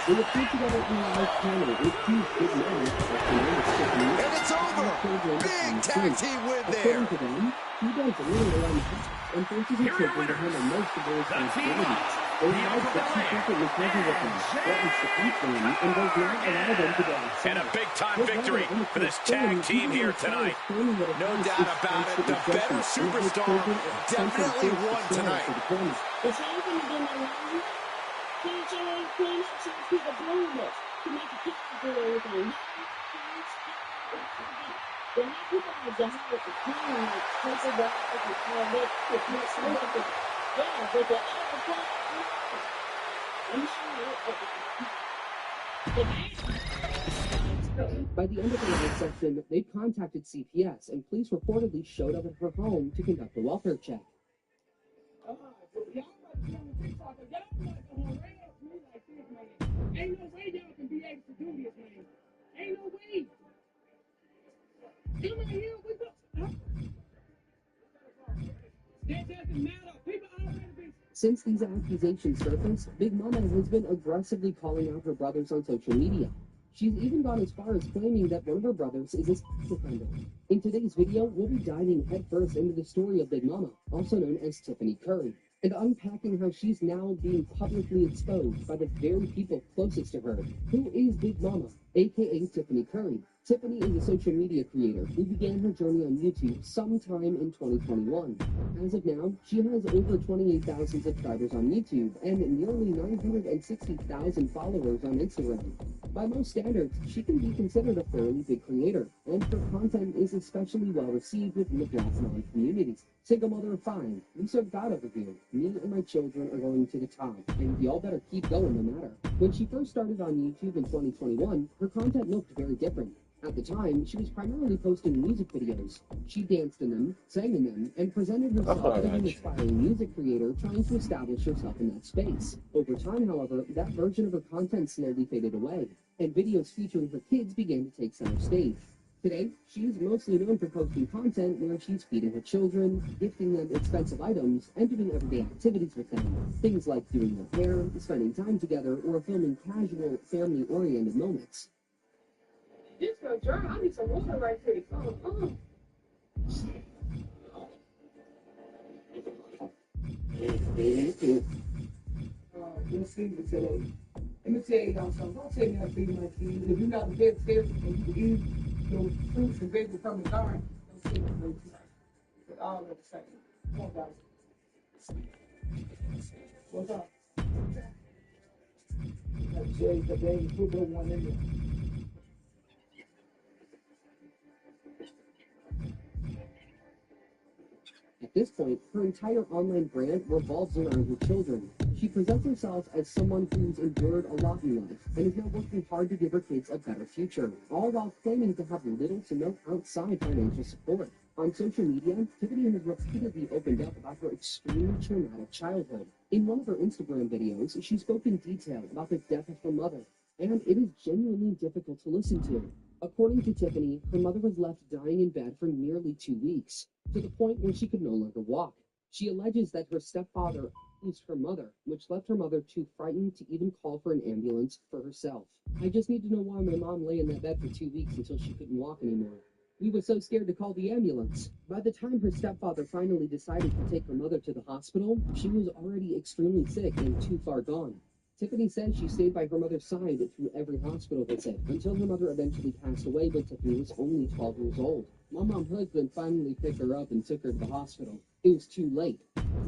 [SPEAKER 11] When the two together in a live panel with two big men,
[SPEAKER 5] and it's over! Big tag team win there!
[SPEAKER 11] According to them, he does a little around the house and forces his children to handle most of their responsibilities. They realize that she frequently comes with them, threatens to beat them, and does not allow them to go outside.
[SPEAKER 1] And a big-time victory for this tag team here tonight.
[SPEAKER 5] No doubt about it, the better superstar definitely won tonight.
[SPEAKER 10] It's even been around. PJ Prince seems to the bonus to make a kick for everything. The new people have to have it to clean like paper bags and all that. It's not so yeah, but the other part, I'm sure
[SPEAKER 11] By the end of the live session, they contacted CPS, and police reportedly showed up at her home to conduct a welfare check.
[SPEAKER 10] Ain't no way y'all can be able to do this, man. Ain't no way. Come on here, we go. That doesn't matter. People already been.
[SPEAKER 11] Since these accusations surfaced, Big Mama has been aggressively calling out her brothers on social media. She's even gone as far as claiming that one of her brothers is a sex offender. In today's video, we'll be diving headfirst into the story of Big Mama, also known as Tiffany Curry, and unpacking how she's now being publicly exposed by the very people closest to her. Who is Big Mama, aka Tiffany Curry? Tiffany is a social media creator who began her journey on YouTube sometime in 2021. As of now, she has over 28,000 subscribers on YouTube and nearly 960,000 followers on Instagram. By most standards, she can be considered a fairly big creator, and her content is especially well received within the Black non communities. Single mother of 5, we serve God over here. Me and my children are going to the top, and y'all better keep going no matter. When she first started on YouTube in 2021, her content looked very different. At the time, she was primarily posting music videos. She danced in them, sang in them, and presented herself as an aspiring music creator trying to establish herself in that space. Over time, however, that version of her content slowly faded away, and videos featuring her kids began to take center stage. Today, she is mostly known for posting content where she's feeding her children, gifting them expensive items, and doing everyday activities with them. Things like doing their hair, spending time together, or filming casual, family-oriented moments.
[SPEAKER 10] This girl, Jerry, I need some water right quick. Let's see what today. Let me tell you y'all something. Don't tell me how to feed my kids. If you're not the vegetarian and you can eat those fruits and vegetables from the garden, don't say me but all of the same. Come on, guys. What's up? Like Jerry, the baby, put that one in there.
[SPEAKER 11] At this point, her entire online brand revolves around her children. She presents herself as someone who's endured a lot in life and is now working hard to give her kids a better future, all while claiming to have little to no outside financial support. On social media, Tiffany has repeatedly opened up about her extremely traumatic childhood. In one of her Instagram videos, she spoke in detail about the death of her mother, and it is genuinely difficult to listen to. According to Tiffany, her mother was left dying in bed for nearly 2 weeks, to the point where she could no longer walk. She alleges that her stepfather abused her mother, which left her mother too frightened to even call for an ambulance for herself. I just need to know why my mom lay in that bed for 2 weeks until she couldn't walk anymore. We were so scared to call the ambulance. By the time her stepfather finally decided to take her mother to the hospital, she was already extremely sick and too far gone. Tiffany said she stayed by her mother's side through every hospital visit until her mother eventually passed away when Tiffany was only 12 years old. My mom's husband finally picked her up and took her to the hospital. It was too late.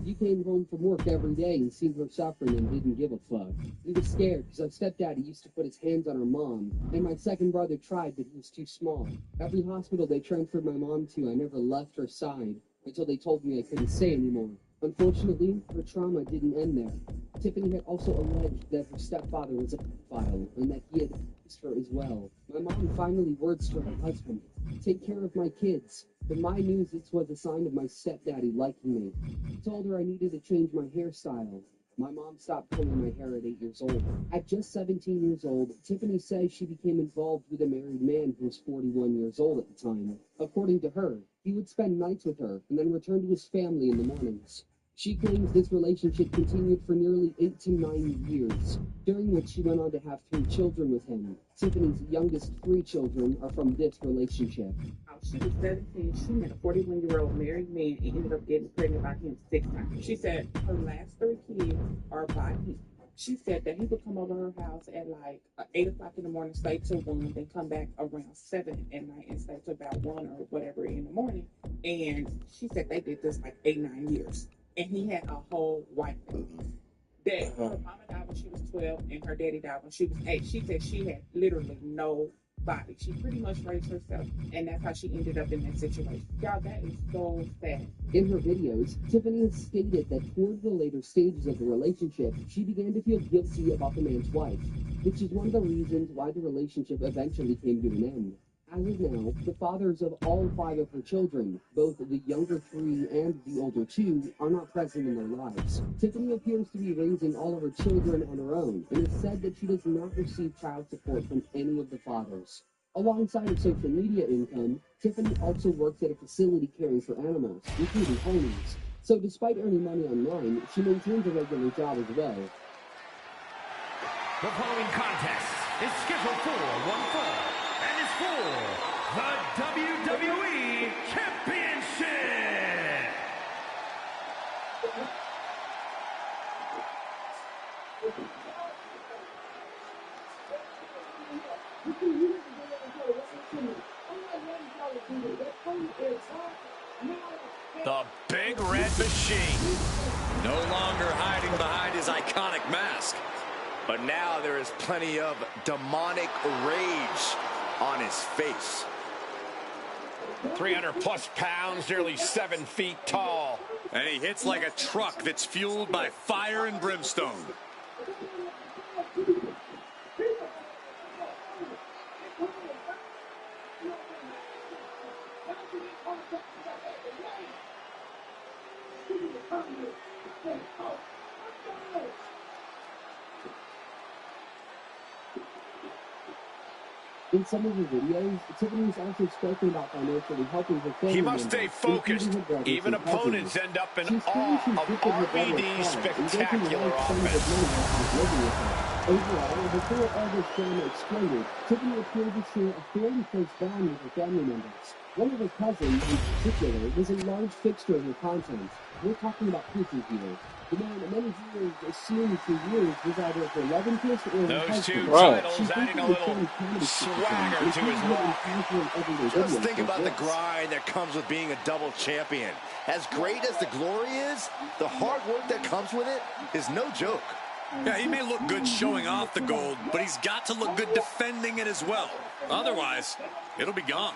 [SPEAKER 11] He came home from work every day and seen her suffering and didn't give a fuck. He was scared because our stepdaddy used to put his hands on her mom, and my second brother tried, but he was too small. Every hospital they transferred my mom to, I never left her side until they told me I couldn't stay anymore. Unfortunately, her trauma didn't end there. Tiffany had also alleged that her stepfather was a pedophile and that he had abused her as well. My mom finally words to her husband, "Take care of my kids." But my news this was a sign of my stepdaddy liking me. I told her I needed to change my hairstyle. My mom stopped coloring my hair at 8 years old. At just 17 years old, Tiffany says she became involved with a married man who was 41 years old at the time. According to her, he would spend nights with her and then return to his family in the mornings. She claims this relationship continued for nearly 8 to 9 years, during which she went on to have 3 children with him. Tiffany's youngest 3 children are from this relationship.
[SPEAKER 12] She was 17. She met a 41-year-old married man and ended up getting pregnant by him 6 times. She said her last 3 kids are by him. She said that he would come over her house at like 8 o'clock in the morning, stay till 1, then come back around 7 at night and stay till about 1 or whatever in the morning. And she said they did this like 8, 9 years. And he had a whole wife. That her mama died when she was 12 and her daddy died when she was 8. She said she had literally no body. She pretty much raised herself, and that's how she ended up in that situation. Y'all, that is so sad.
[SPEAKER 11] In her videos, Tiffany has stated that toward the later stages of the relationship, she began to feel guilty about the man's wife, which is one of the reasons why the relationship eventually came to an end. As of now, the fathers of all 5 of her children, both the younger 3 and the older 2, are not present in their lives. Tiffany appears to be raising all of her children on her own, and has said that she does not receive child support from any of the fathers. Alongside her social media income, Tiffany also works at a facility caring for animals, including ponies. So despite earning money online, she maintains a regular job as well.
[SPEAKER 3] The following contest is scheduled for one fall. And is for the WWE Championship!
[SPEAKER 4] The Big Red Machine. No longer hiding behind his iconic mask. But now there is plenty of demonic rage on his face.
[SPEAKER 1] 300 plus pounds, nearly 7 feet tall.
[SPEAKER 4] And he hits like a truck that's fueled by fire and brimstone.
[SPEAKER 11] In some of her videos, Tiffany has also spoken about financially helping her family.
[SPEAKER 1] He must stay focused. Even opponents end up in awe of RVD's spectacular offense.
[SPEAKER 11] Overall, before all this drama exploded, Tiffany appeared to share a fairly close bond with her family members. One of her cousins, in particular, was a large fixture in her content. We're talking about Pierce's here. The man that many viewers assumed for years was either her love interest or her husband.
[SPEAKER 1] Those 2 titles adding a little swagger to his walk.
[SPEAKER 5] Just think about the grind that comes with being a double champion. As great as the glory is, the hard work that comes with it is no joke.
[SPEAKER 4] Yeah, he may look good showing off the gold, but he's got to look good defending it as well. Otherwise, it'll be gone.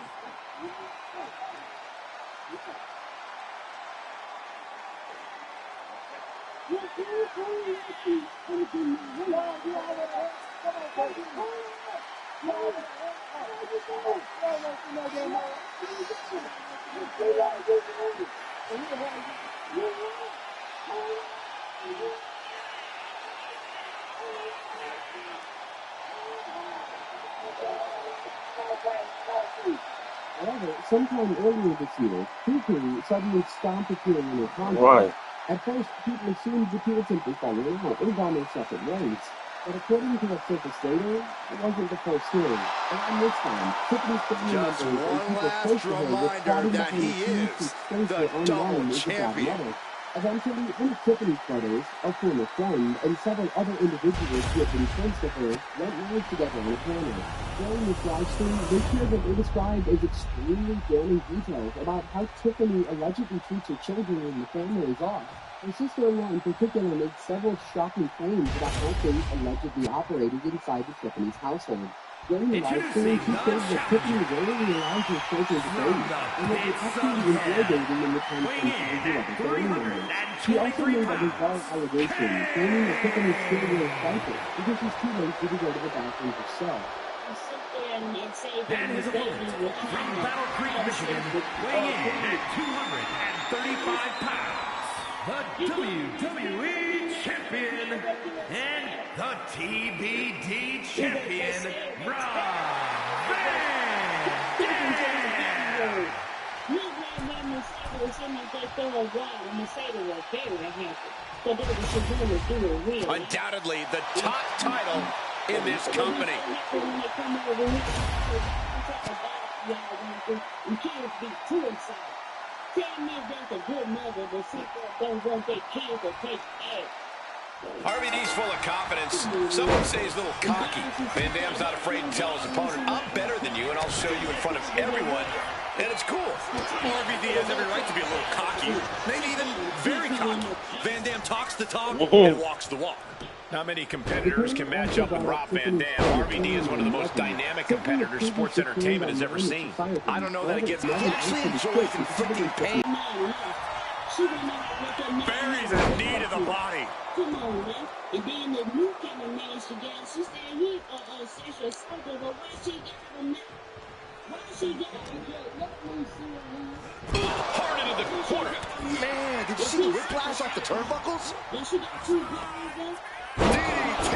[SPEAKER 11] However, sometime earlier this year, Cuckoo suddenly stopped appearing in her content.
[SPEAKER 2] Right.
[SPEAKER 11] At first, people assumed that she would simply follow her out and gone their separate ways. But according to what surfaced later, it wasn't the full story. Around this time, Tiffany's family members and people close to her were plotting behind the scenes to expose her online as a bad mother. Eventually, one of Tiffany's brothers, a former friend, and several other individuals who had been friends to her went live together on a camera. During this live stream, they shared what they described as extremely damning details about how Tiffany allegedly treats her children when the family is off. Her sister-in-law in particular made several shocking claims about how things allegedly operated inside the Tiffany's household. During the live stream, she said that Tiffany rarely allows her children to bathe, and that they actually enjoy bathing in the time spent with her other family members. She also made a bizarre allegation, claiming that Tiffany still wears diapers because she's too lazy to go to the bathroom herself.
[SPEAKER 3] And his opponent, from Battle Creek, Michigan, weighing in at 235 pounds, the WWE Champion and the TBD Champion, Rob Van Dam.
[SPEAKER 1] Undoubtedly the top title in this company. RVD's full of confidence. Some would say he's a little cocky. Van Dam's not afraid to tell his opponent, I'm better than you, and I'll show you in front of everyone. And it's cool.
[SPEAKER 4] RVD has every right to be a little cocky, maybe even very cocky. Van Dam talks the talk and walks the walk.
[SPEAKER 1] Not many competitors can match up with Rob Van Dam. RVD is one of the most dynamic competitors sports entertainment has ever seen.
[SPEAKER 5] I don't know that it gets. He actually enjoys inflicting pain.
[SPEAKER 4] Buries a knee to the body.
[SPEAKER 13] Come on, man. And then the new kind of man she got, she said he sexual assault, but why she got him? Why she got him? Let me see her.
[SPEAKER 1] Hard into the corner.
[SPEAKER 5] Man, did you see the whiplash off the turnbuckles?
[SPEAKER 13] Then she got two guys.
[SPEAKER 5] DDT.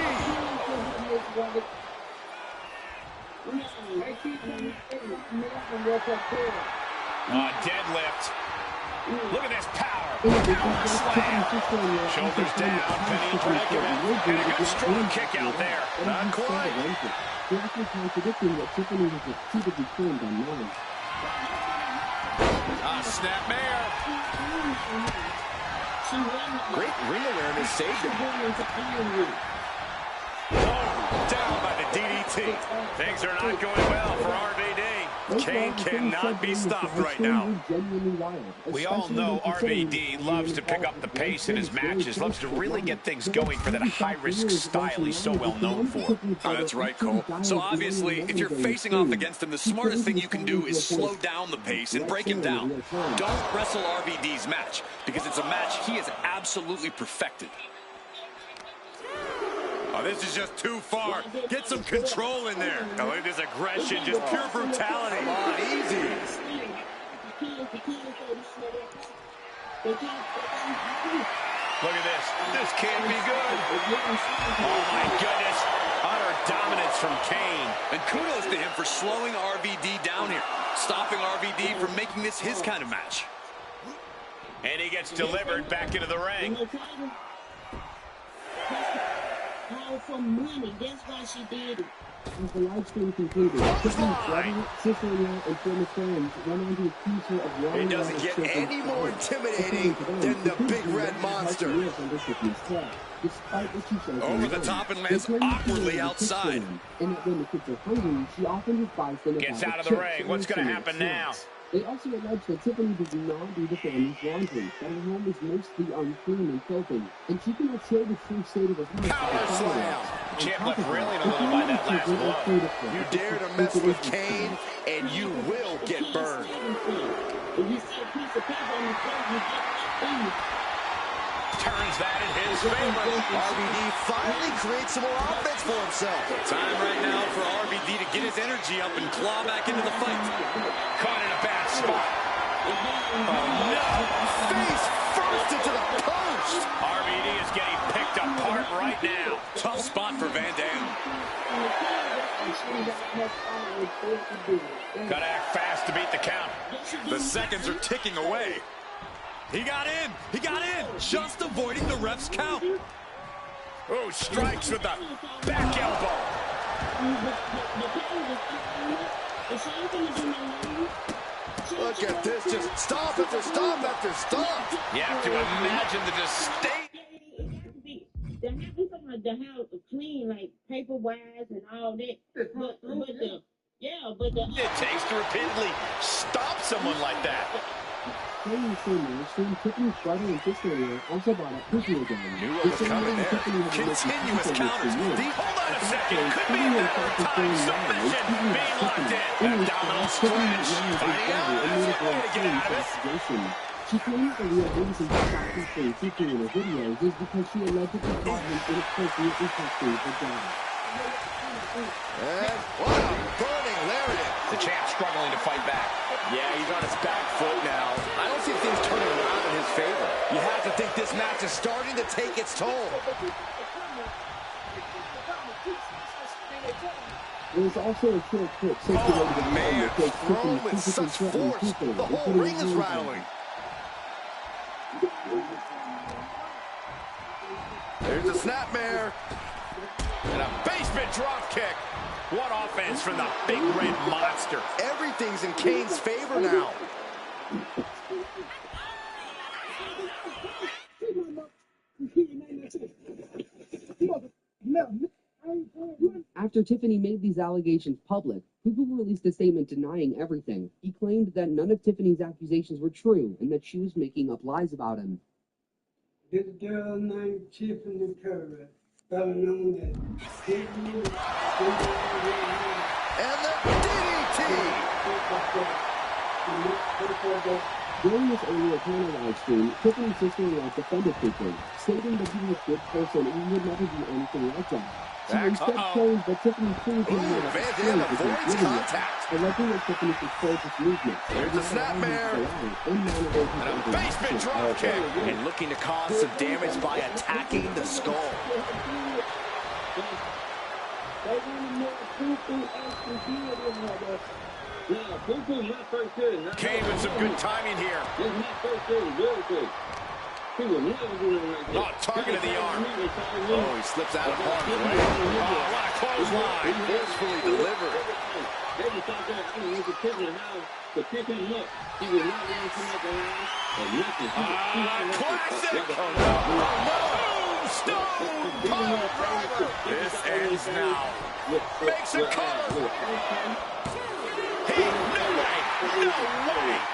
[SPEAKER 1] Deadlift. Look at this power. Power slam. Shoulders down. Penny predicament. And a good strong kick out there. Not quite. Snapmare.
[SPEAKER 5] Great ring awareness saved him.
[SPEAKER 1] Down by the DDT. Things are not going well for RVD.
[SPEAKER 4] Kane cannot be stopped right now.
[SPEAKER 1] We all know RVD loves to pick up the pace in his matches, loves to really get things going for that high-risk style he's so well known for.
[SPEAKER 4] Oh, that's right, Cole. So obviously, if you're facing off against him, the smartest thing you can do is slow down the pace and break him down. Don't wrestle RVD's match, because it's a match he has absolutely perfected. Oh, this is just too far. Get some control in there. Oh, look at this aggression, just pure brutality.
[SPEAKER 5] Come on, easy.
[SPEAKER 1] Look at this. This can't be good. Oh, my goodness. Utter dominance from Kane.
[SPEAKER 4] And kudos to him for slowing RVD down here, stopping RVD from making this his kind of match.
[SPEAKER 1] And he gets delivered back into the ring.
[SPEAKER 13] For money, that's why she did it.
[SPEAKER 14] As the live stream concluded, Tiffany's brother, sister-in-law, and former friends went on to accuse her of wrong.
[SPEAKER 5] It doesn't get any more intimidating than the big red monster.
[SPEAKER 14] Despite what she says,
[SPEAKER 4] over the top and lands awkwardly outside.
[SPEAKER 14] And when the kids are hungry, she often advises them
[SPEAKER 1] gets out of the ring. What's going to happen now?
[SPEAKER 14] They also allege that Tiffany does not do the family's laundry, that her home is mostly unclean and filthy, and she cannot show the true state of her house.
[SPEAKER 1] Power slam! Champ left reeling a little by that last blow.
[SPEAKER 5] You dare to mess with Kane, and you will get burned.
[SPEAKER 1] Turns that in his favor.
[SPEAKER 5] RVD finally creates some more offense for himself.
[SPEAKER 4] Time right now for RVD to get his energy up and claw back into the fight.
[SPEAKER 1] Caught in a bad spot.
[SPEAKER 5] Oh, no! Face first into the post!
[SPEAKER 1] RVD is getting picked apart right now.
[SPEAKER 4] Tough spot for Van Dam.
[SPEAKER 1] Gotta act fast to beat the count.
[SPEAKER 4] The seconds are ticking away. He got in! He got in! Just avoiding the ref's count.
[SPEAKER 1] Oh, strikes with the back elbow.
[SPEAKER 5] Look at this, just stop after stop after stop.
[SPEAKER 1] You have to imagine the disdain.
[SPEAKER 13] The house clean, like paper-wise and all that. But
[SPEAKER 1] it takes to repeatedly stop someone like that.
[SPEAKER 14] Tiffany's brother and sister-in-law also brought up Tiffany again.
[SPEAKER 4] Knew what was coming there. Continuous counters.
[SPEAKER 1] Hold on a second. Could be a matter of time. Submission being locked in. Abdominal stretch. Fighting out. There's no way to get out of it.
[SPEAKER 14] She claims the real reason for shocking things featured in her videos is because she allegedly caught him inappropriately touching her daughter.
[SPEAKER 5] And what a burning lariat.
[SPEAKER 1] The champ struggling to fight back.
[SPEAKER 5] Yeah, he's on his back foot now. I don't see things turning around in his favor. You have to think this match is starting to take its toll.
[SPEAKER 14] There was also a short clip circulated online that shows
[SPEAKER 5] Thrown with
[SPEAKER 14] Tiffany
[SPEAKER 5] such
[SPEAKER 14] physically
[SPEAKER 5] force,
[SPEAKER 14] threatening
[SPEAKER 5] the
[SPEAKER 14] people,
[SPEAKER 5] whole
[SPEAKER 14] including
[SPEAKER 5] ring is
[SPEAKER 14] her
[SPEAKER 5] rattling. There's a snapmare.
[SPEAKER 1] And a basement drop kick. What offense from the big red monster.
[SPEAKER 5] Everything's in Kane's favor now.
[SPEAKER 14] After Tiffany made these allegations public, Fufu released a statement denying everything. He claimed that none of Tiffany's accusations were true and that she was making up lies about him.
[SPEAKER 15] This girl named Tiffany Curry, better known as Tiffany.
[SPEAKER 5] And the DDT!
[SPEAKER 14] During this earlier panel live stream, Tiffany's sister-in-law defended Fufu, stating that he was a good person and he would never do anything like that. She instead claims that Tiffany proved him that
[SPEAKER 5] Van Dam avoids contact.
[SPEAKER 14] alleging that Tiffany controlled his movements.
[SPEAKER 5] There's a snapmare.
[SPEAKER 14] And
[SPEAKER 5] a basement drop kick. And looking to cause some damage by attacking the skull.
[SPEAKER 1] Kane with some good timing here. Oh, target of the arm.
[SPEAKER 5] Oh, he slips out of harm's way.
[SPEAKER 1] Oh, what a clothesline.
[SPEAKER 5] Forcefully delivered.
[SPEAKER 1] Classic. Tombstone pile driver. This ends now. Makes a cover. No way.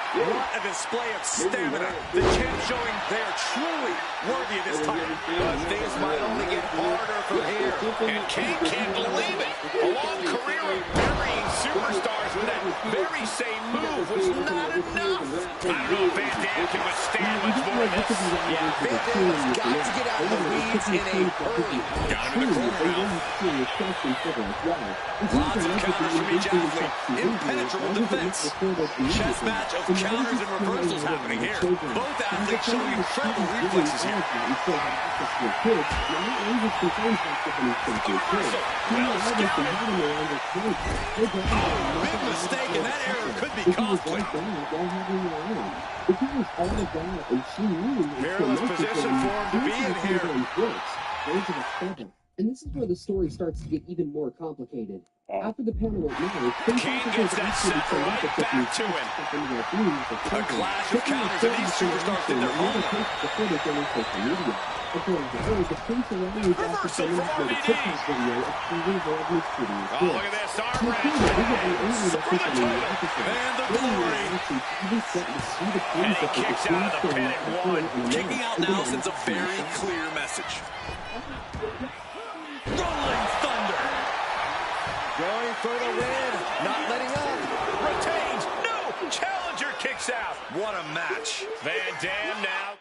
[SPEAKER 4] What a display of stamina. The champ showing they're truly worthy of this title.
[SPEAKER 5] But things might only get harder from here.
[SPEAKER 1] And Kane can't believe it. A long career of burying superstars with that very same move was not enough. I don't know if Van Dam can withstand much more of this.
[SPEAKER 5] Yeah, Van Dam has got to get out of the weeds in a hurry.
[SPEAKER 1] Got him in the corner now.
[SPEAKER 4] Lots of counters from each athlete. Impenetrable defense. Chess match of counters and reversals happening here. Both athletes showing incredible reflexes here. Big mistake, and that error could be costly.
[SPEAKER 5] Perilous position for him to be in here.
[SPEAKER 14] And this is where the story starts to get even more complicated. After the panel went live,
[SPEAKER 1] Kane gets that scepter right back to him.
[SPEAKER 4] A clash of counters, and these superstars did their homework.
[SPEAKER 14] According to her, the Prince O'Reilly's after made a TikTok video of Steven Bradley's shooting his
[SPEAKER 1] Oh, look at this. Arm wrench. For the title.
[SPEAKER 4] And the glory.
[SPEAKER 1] And he kicks out of the pin at one.
[SPEAKER 4] Kicking out now sends a very clear message. Rolling Thunder.
[SPEAKER 5] Going for the win. Not letting up.
[SPEAKER 1] Retains. No. Challenger kicks out.
[SPEAKER 4] What a match.
[SPEAKER 1] Van Dam now.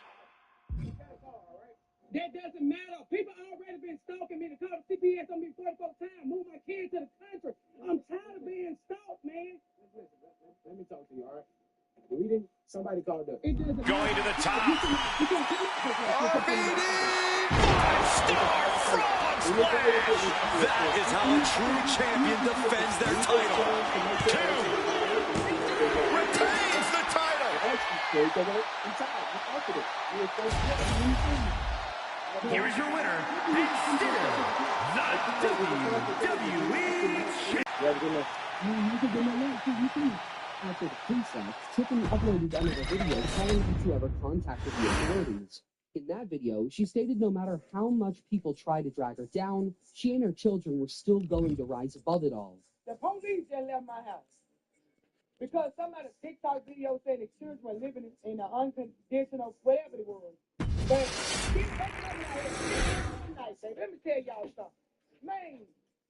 [SPEAKER 15] That doesn't matter. People already been stalking me to call the CPS on me 44 times. Move my kids to the country. I'm tired of being stalked, man.
[SPEAKER 2] Let me talk to you, all right? We didn't. Somebody called up.
[SPEAKER 1] Going to the top. RVD. 5-star frog splash.
[SPEAKER 4] That is how a true champion defends their title.
[SPEAKER 1] 2. Retains the title. Here is your winner, and still the WWE Champion.
[SPEAKER 14] After the princess, Tiffany uploaded another video telling her to ever contacted the authorities. In that video, she stated no matter how much people try to drag her down, she and her children were still going to rise above it all.
[SPEAKER 10] The police just left my house because some of the TikTok videos said the children were living in an unconditional whatever it was. But let me tell y'all something. Man,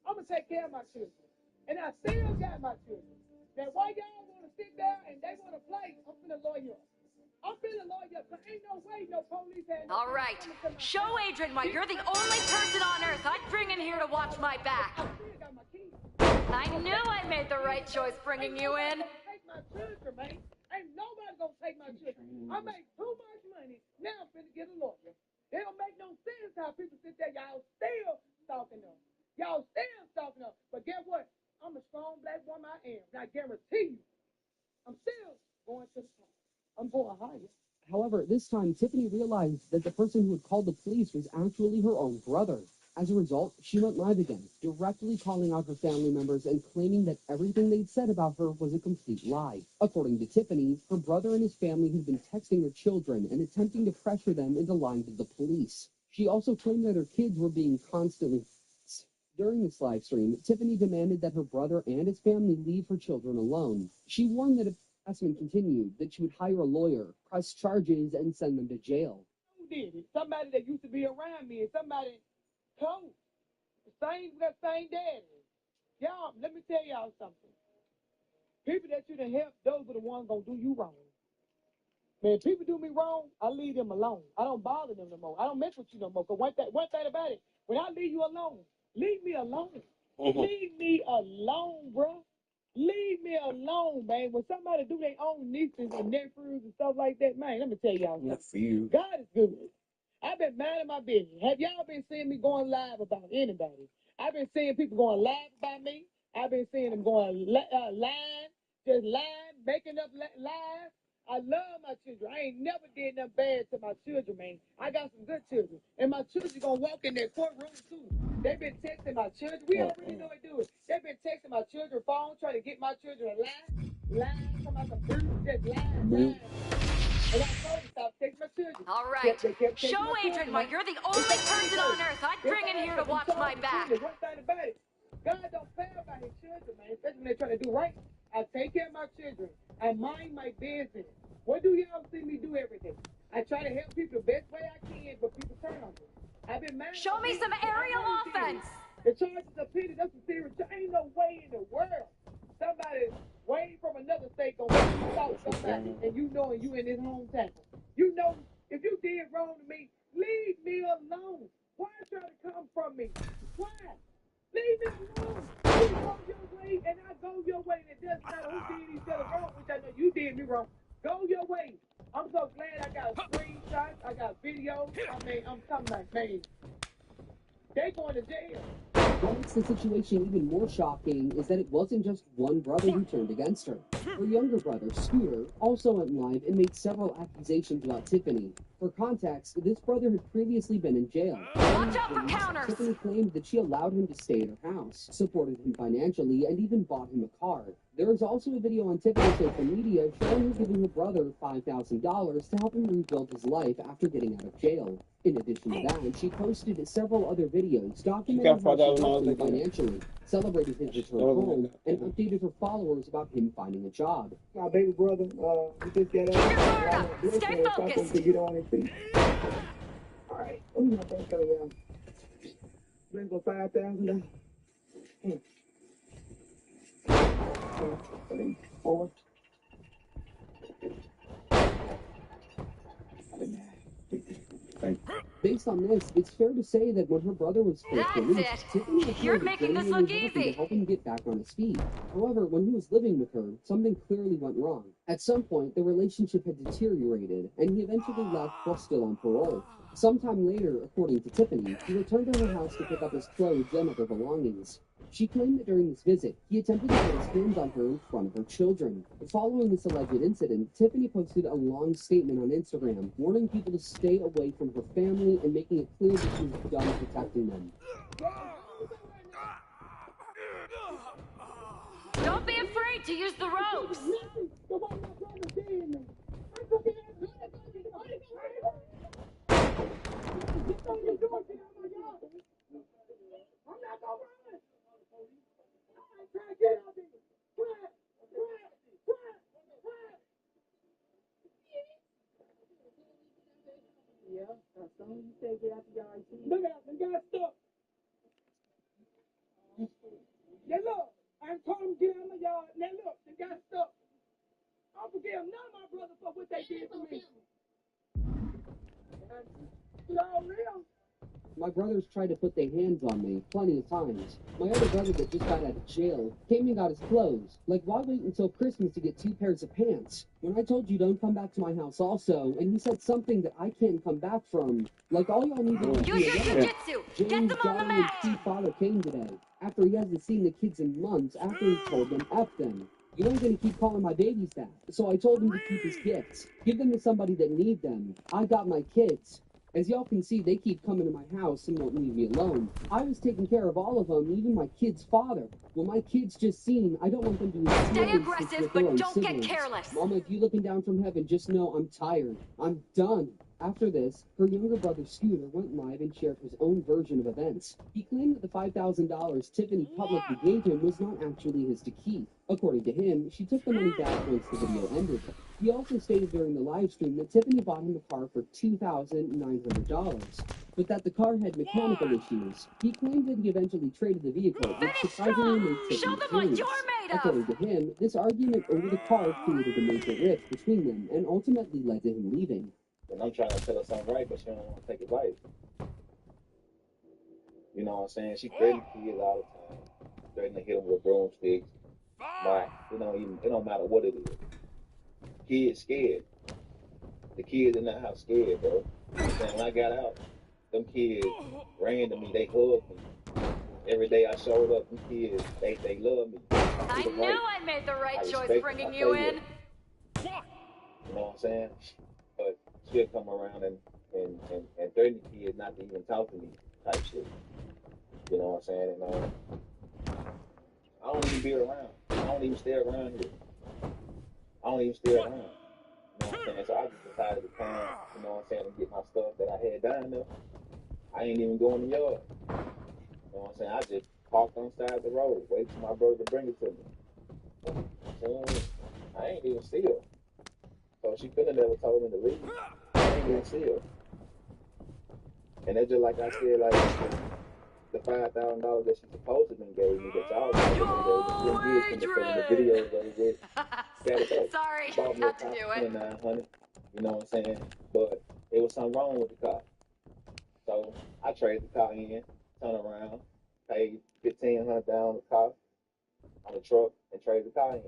[SPEAKER 10] I'm going to take care of my children. And I still got my children. Now, why y'all want to sit there and they want to play, I'm going to lawyer.
[SPEAKER 15] I'm being a lawyer, so ain't no way no police had no
[SPEAKER 16] All right. Show Adrian why you're the only person on earth I'd bring in here to watch my back. I knew I made the right choice bringing you in.
[SPEAKER 15] Take my children, man. Ain't nobody gonna take my children. I make too much money. Now I'm finna get a lawyer. It don't make no sense how people sit there. Y'all still stalking them. Y'all still stalking them. But guess what? I'm a strong black woman. I am. And I guarantee you, I'm still going to the top. I'm going higher.
[SPEAKER 14] However, this time, Tiffany realized that the person who had called the police was actually her own brother. As a result, she went live again, directly calling out her family members and claiming that everything they'd said about her was a complete lie. According to Tiffany, her brother and his family had been texting her children and attempting to pressure them into lying to the police. She also claimed that her kids were being constantly... During this live stream, Tiffany demanded that her brother and his family leave her children alone. She warned that if harassment continued, that she would hire a lawyer, press charges, and send them to jail.
[SPEAKER 15] Who did it? Somebody that used to be around me and somebody close. That same daddy. Y'all, let me tell y'all something. People that you done help, those are the ones gonna do you wrong. Man, people do me wrong, I leave them alone. I don't bother them no more. I don't mess with you no more. Cause one thing about it, when I leave you alone, leave me alone. Leave me alone, bro. Leave me alone, man. When somebody do their own nieces and nephews and stuff like that, man, let me tell y'all something. God is good. I've been minding my business. Have y'all been seeing me going live about anybody? I've been seeing people going live about me. I've been seeing them going lying, just lying, making up lies. I love my children. I ain't never did nothing bad to my children, man. I got some good children. And my children gonna walk in their courtroom too. They've been texting my children. We already know they do it. They've been texting my children's phone, trying to get my children to lie. Lying, come out some fruit, just lying. And I told them, stop texting my children.
[SPEAKER 16] All right.
[SPEAKER 15] They kept
[SPEAKER 16] Show
[SPEAKER 15] texting my
[SPEAKER 16] Adrian
[SPEAKER 15] children,
[SPEAKER 16] why
[SPEAKER 15] man.
[SPEAKER 16] you're the only person on earth I'd bring in here to watch my back.
[SPEAKER 15] One thing about it, God don't play about his children, man. Especially when they're trying to do right. I take care of my children. I mind my business. What do y'all see me do every day? I try to help people the best way I can, but people turn on me. I've been mad.
[SPEAKER 16] Show me some aerial offense.
[SPEAKER 15] The charges are petty. That's a serious. Ain't no way in the world somebody way from another state gonna make you talk somebody and you knowing you in his hometown. You know, if you did wrong to me, leave me alone. Why try to come from me? Why? Leave me alone. You go your way and I go your way. And it doesn't matter who did each other wrong, which I know you did me wrong. Go your way. I'm so glad I got screenshots. I got videos. I mean, I'm talking about, man, they going to jail.
[SPEAKER 14] What makes the situation even more shocking is that it wasn't just one brother who turned against her. Her younger brother, Scooter, also went live and made several accusations about Tiffany. For context, this brother had previously been in jail.
[SPEAKER 16] Watch out for counters!
[SPEAKER 14] Tiffany claimed that she allowed him to stay at her house, supported him financially, and even bought him a car. There is also a video on Tiffany's social media showing her giving her brother $5,000 to help him rebuild his life after getting out of jail. In addition to that, she posted several other videos documenting how she helped him financially, celebrated his return home, and updated her followers about him finding a job.
[SPEAKER 15] My baby brother, he just got out.
[SPEAKER 16] Stay focused.
[SPEAKER 15] To get on his feet. All right, let me have that go, bring for $5,000. 3, 4.
[SPEAKER 14] Based on this, it's fair to say that when her brother was first released, Tiffany was
[SPEAKER 16] You're making this look
[SPEAKER 14] to
[SPEAKER 16] easy.
[SPEAKER 14] help him get back on his feet. However, when he was living with her, something clearly went wrong. At some point, the relationship had deteriorated, and he eventually left while still on parole. Sometime later, according to Tiffany, he returned to her house to pick up his clothes and other belongings. She claimed that during this visit, he attempted to get his hands on her in front of her children. Following this alleged incident, Tiffany posted a long statement on Instagram, warning people to stay away from her family and making it clear that she was done protecting them.
[SPEAKER 16] Don't be afraid to use the ropes.
[SPEAKER 15] Yeah, as soon as you say get out the yard, look out, they got stuck. Yeah, look, I told them get out of my yard. Now look, they got stuck. I'm don't forgive none of my brothers for what they did to me. It's all real.
[SPEAKER 14] My brothers tried to put their hands on me plenty of times. My other brother that just got out of jail came and got his clothes. Like, why wait until Christmas to get 2 pairs of pants? When I told you don't come back to my house also, and he said something that I can't come back from. Like, all y'all need to do is
[SPEAKER 16] Use your
[SPEAKER 14] be
[SPEAKER 16] jujitsu. Get
[SPEAKER 14] James,
[SPEAKER 16] them on the
[SPEAKER 14] Johnny, and
[SPEAKER 16] mat.
[SPEAKER 14] Steve's father came today. After he hasn't seen the kids in months, after he told them, F them. You ain't gonna keep calling my babies that. So I told him to keep his gifts. Give them to somebody that need them. I got my kids. As y'all can see, they keep coming to my house and won't leave me alone. I was taking care of all of them, even my kid's father. Well, my kids just seen, I don't want them to
[SPEAKER 16] Stay aggressive, but don't get careless.
[SPEAKER 14] Mama, if you looking down from heaven, just know I'm tired. I'm done. After this, her younger brother Scooter went live and shared his own version of events. He claimed that the $5,000 Tiffany publicly gave him was not actually his to keep. According to him, she took the money back once the video ended. He also stated during the live stream that Tiffany bought him a car for $2,900, but that the car had mechanical issues. He claimed that he eventually traded the vehicle, which surprisingly made Tiffany
[SPEAKER 16] Show them what
[SPEAKER 14] furious.
[SPEAKER 16] you're made of.
[SPEAKER 14] According to him, this argument over the car created a major rift between them and ultimately led to him leaving.
[SPEAKER 17] And I'm trying to tell her something right, but she don't want to take advice. You know what I'm saying? She threatens kids all the time. Threatening to hit them with broomsticks. Like, it don't matter what it is. Kids scared. The kids in that house scared, bro. You know what I'm saying? When I got out, them kids ran to me. They hugged me. Every day I showed up, them kids, they love me.
[SPEAKER 16] I knew I made the right choice bringing you in.
[SPEAKER 17] You know what I'm saying? But she'll come around and threaten the kids not to even talk to me type shit. You know what I'm saying? And I don't even be around. I don't even stay around here. I don't even stay around. You know what I'm saying? So I just decided to come, you know what I'm saying, and get my stuff that I had down there. I ain't even going in the yard. You know what I'm saying? I just parked on the side of the road, waited for my brother to bring it to me. So I ain't even see her. So she could have never told me to leave. I ain't even see her. And that's just like I said, like the $5,000 that she supposedly gave me, that y'all gave me, the videos of it.
[SPEAKER 16] Sorry,
[SPEAKER 17] bought me
[SPEAKER 16] had to
[SPEAKER 17] a
[SPEAKER 16] do
[SPEAKER 17] car for
[SPEAKER 16] it.
[SPEAKER 17] $2,900. You know what I'm saying? But there was something wrong with the car. So I traded the car in, turned around, paid $1,500 down the car on the truck, and traded the car in.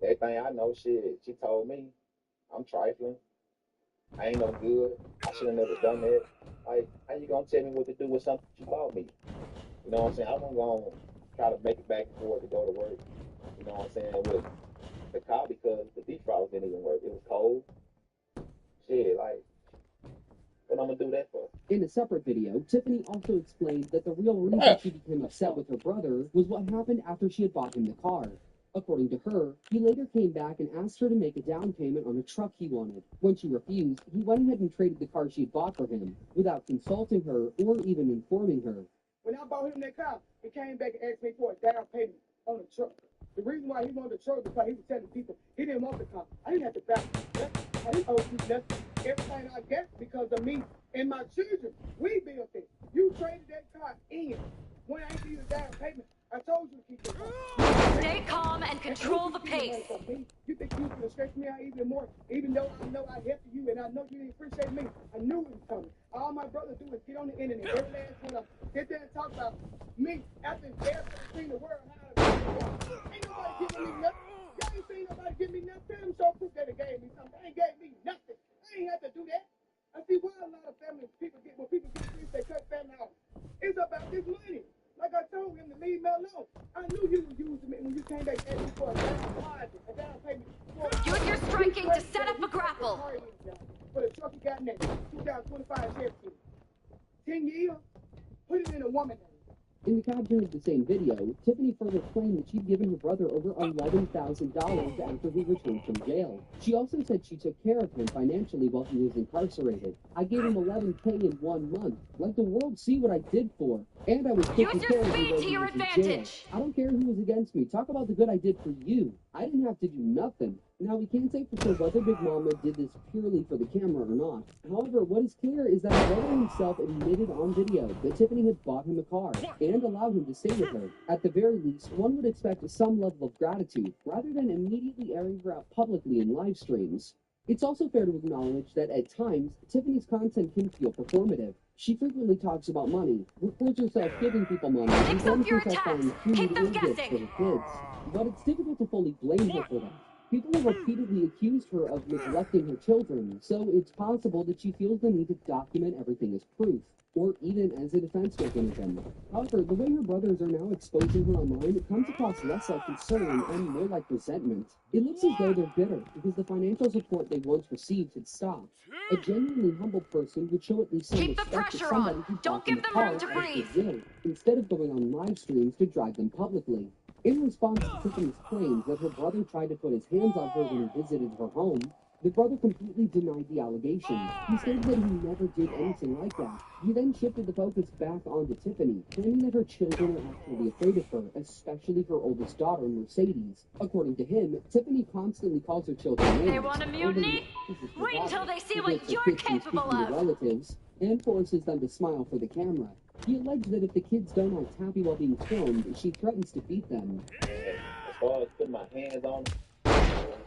[SPEAKER 17] Everything I know, shit, she told me I'm trifling. I ain't no good. I should have never done that. Like, how you gonna tell me what to do with something you bought me? You know what I'm saying? I wasn't gonna try to make it back and forth to go to work. You know what I'm saying? With the car, because the defrost didn't even work. It was cold. Shit, like, what I'm gonna do that for?
[SPEAKER 14] In a separate video, Tiffany also explained that the real reason she became upset with her brother was what happened after she had bought him the car. According to her, he later came back and asked her to make a down payment on a truck he wanted. When she refused, he went ahead and traded the car she had bought for him, without consulting her or even informing her.
[SPEAKER 15] When I bought him that car, he came back and asked me for a down payment on a truck. The reason why he wanted the truck because he was telling people he didn't want the car. I didn't have to back him. I didn't owe you nothing. Everything I get because of me and my children. We built it. You traded that car in. When I ain't give you a down payment, I told you to keep it.
[SPEAKER 16] Stay calm and control the pace.
[SPEAKER 15] You think you can stretch me out even more, even though I know I helped you and I know you didn't appreciate me. I knew it was coming. All my brothers do is get on the internet. Every last one of them get there and talk about me after everybody seen the world. Ain't nobody giving me nothing. Y'all ain't seen nobody give me nothing. Tell them so proof that they gave me something. They ain't gave me nothing. I ain't have to do that. I see why a lot of families, when people get this, they cut family off. It's about this money. Like I told him to leave me alone. I knew you was using me when you came back and asked me for a down payment.
[SPEAKER 16] Use your striking to set up a grapple.
[SPEAKER 15] For the truck you got in there, 2025 Chevy. 10 years, put it in a woman name.
[SPEAKER 14] In the caption of the same video, Tiffany further claimed that she'd given her brother over $11,000 after he returned from jail. She also said she took care of him financially while he was incarcerated. I gave him $11K in 1 month. Let the world see what I did for. And I was taking care of him while he was in jail. I don't care who was against me. Talk about the good I did for you. I didn't have to do nothing. Now, we can't say for sure whether Big Mama did this purely for the camera or not. However, what is clear is that the brother himself admitted on video that Tiffany had bought him a car and allowed him to stay with her. At the very least, one would expect some level of gratitude, rather than immediately airing her out publicly in live streams. It's also fair to acknowledge that at times, Tiffany's content can feel performative. She frequently talks about money, records herself giving people money, and claims herself buying cute little gifts for her kids. But it's difficult to fully blame her for that. People have repeatedly accused her of neglecting her children, so it's possible that she feels the need to document everything as proof, or even as a defense mechanism. However, the way her brothers are now exposing her online, it comes across less like concern and more like resentment. It looks as though they're bitter because the financial support they once received had stopped. A genuinely humble person would show at least some respect to somebody who bought them a car as goodwill, instead of going on live streams to drag them publicly. In response to Tiffany's claims that her brother tried to put his hands on her when he visited her home, the brother completely denied the allegation. He stated that he never did anything like that. He then shifted the focus back onto Tiffany, claiming that her children are actually afraid of her, especially her oldest daughter, Mercedes. According to him, Tiffany constantly calls her children names.
[SPEAKER 16] They want a mutiny? Wait until they see what you're capable of!
[SPEAKER 14] Relatives, and forces them to smile for the camera. He alleged that if the kids don't act happy while being filmed, she threatens to beat them.
[SPEAKER 17] As far as putting my hands on them,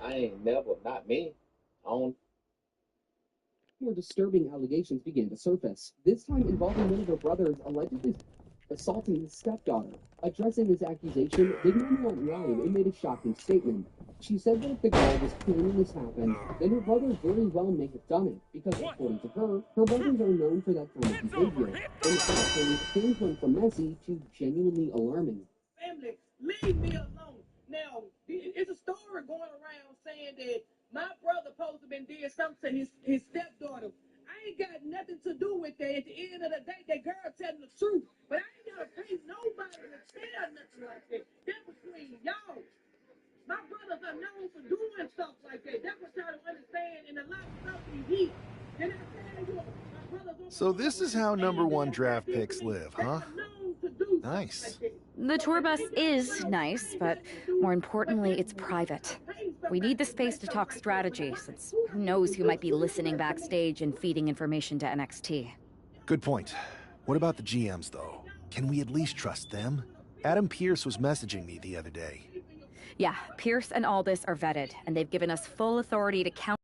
[SPEAKER 17] I ain't never, not me, on.
[SPEAKER 14] More disturbing allegations began to surface, this time involving one of her brothers allegedly assaulting his stepdaughter. Addressing this accusation, Big Mama online and made a shocking statement. She said that if the girl was planning this happen, then her brother very well may have done it, because according to her, her brothers are known for that kind of behavior. In fact, things went from messy to genuinely alarming.
[SPEAKER 15] Family, leave me alone. Now, it's a story going around saying that my brother supposed to have been did something to his stepdaughter. I ain't got nothing to do with that. At the end of the day, that girl telling the truth. But I ain't gotta pay nobody to tell nothing like that. That's between y'all. My brothers are known for doing stuff like that. That's what y'all don't understand. And a lot of stuff we hear. Then I tell you, my brothers.
[SPEAKER 18] So this is how #1 draft picks live, huh? Nice.
[SPEAKER 19] The tour bus is nice, but more importantly, it's private. We need the space to talk strategy, since who knows who might be listening backstage and feeding information to NXT.
[SPEAKER 18] Good point. What about the GMs, though? Can we at least trust them? Adam Pearce was messaging me the other day.
[SPEAKER 19] Yeah, Pierce and Aldis are vetted, and they've given us full authority to count.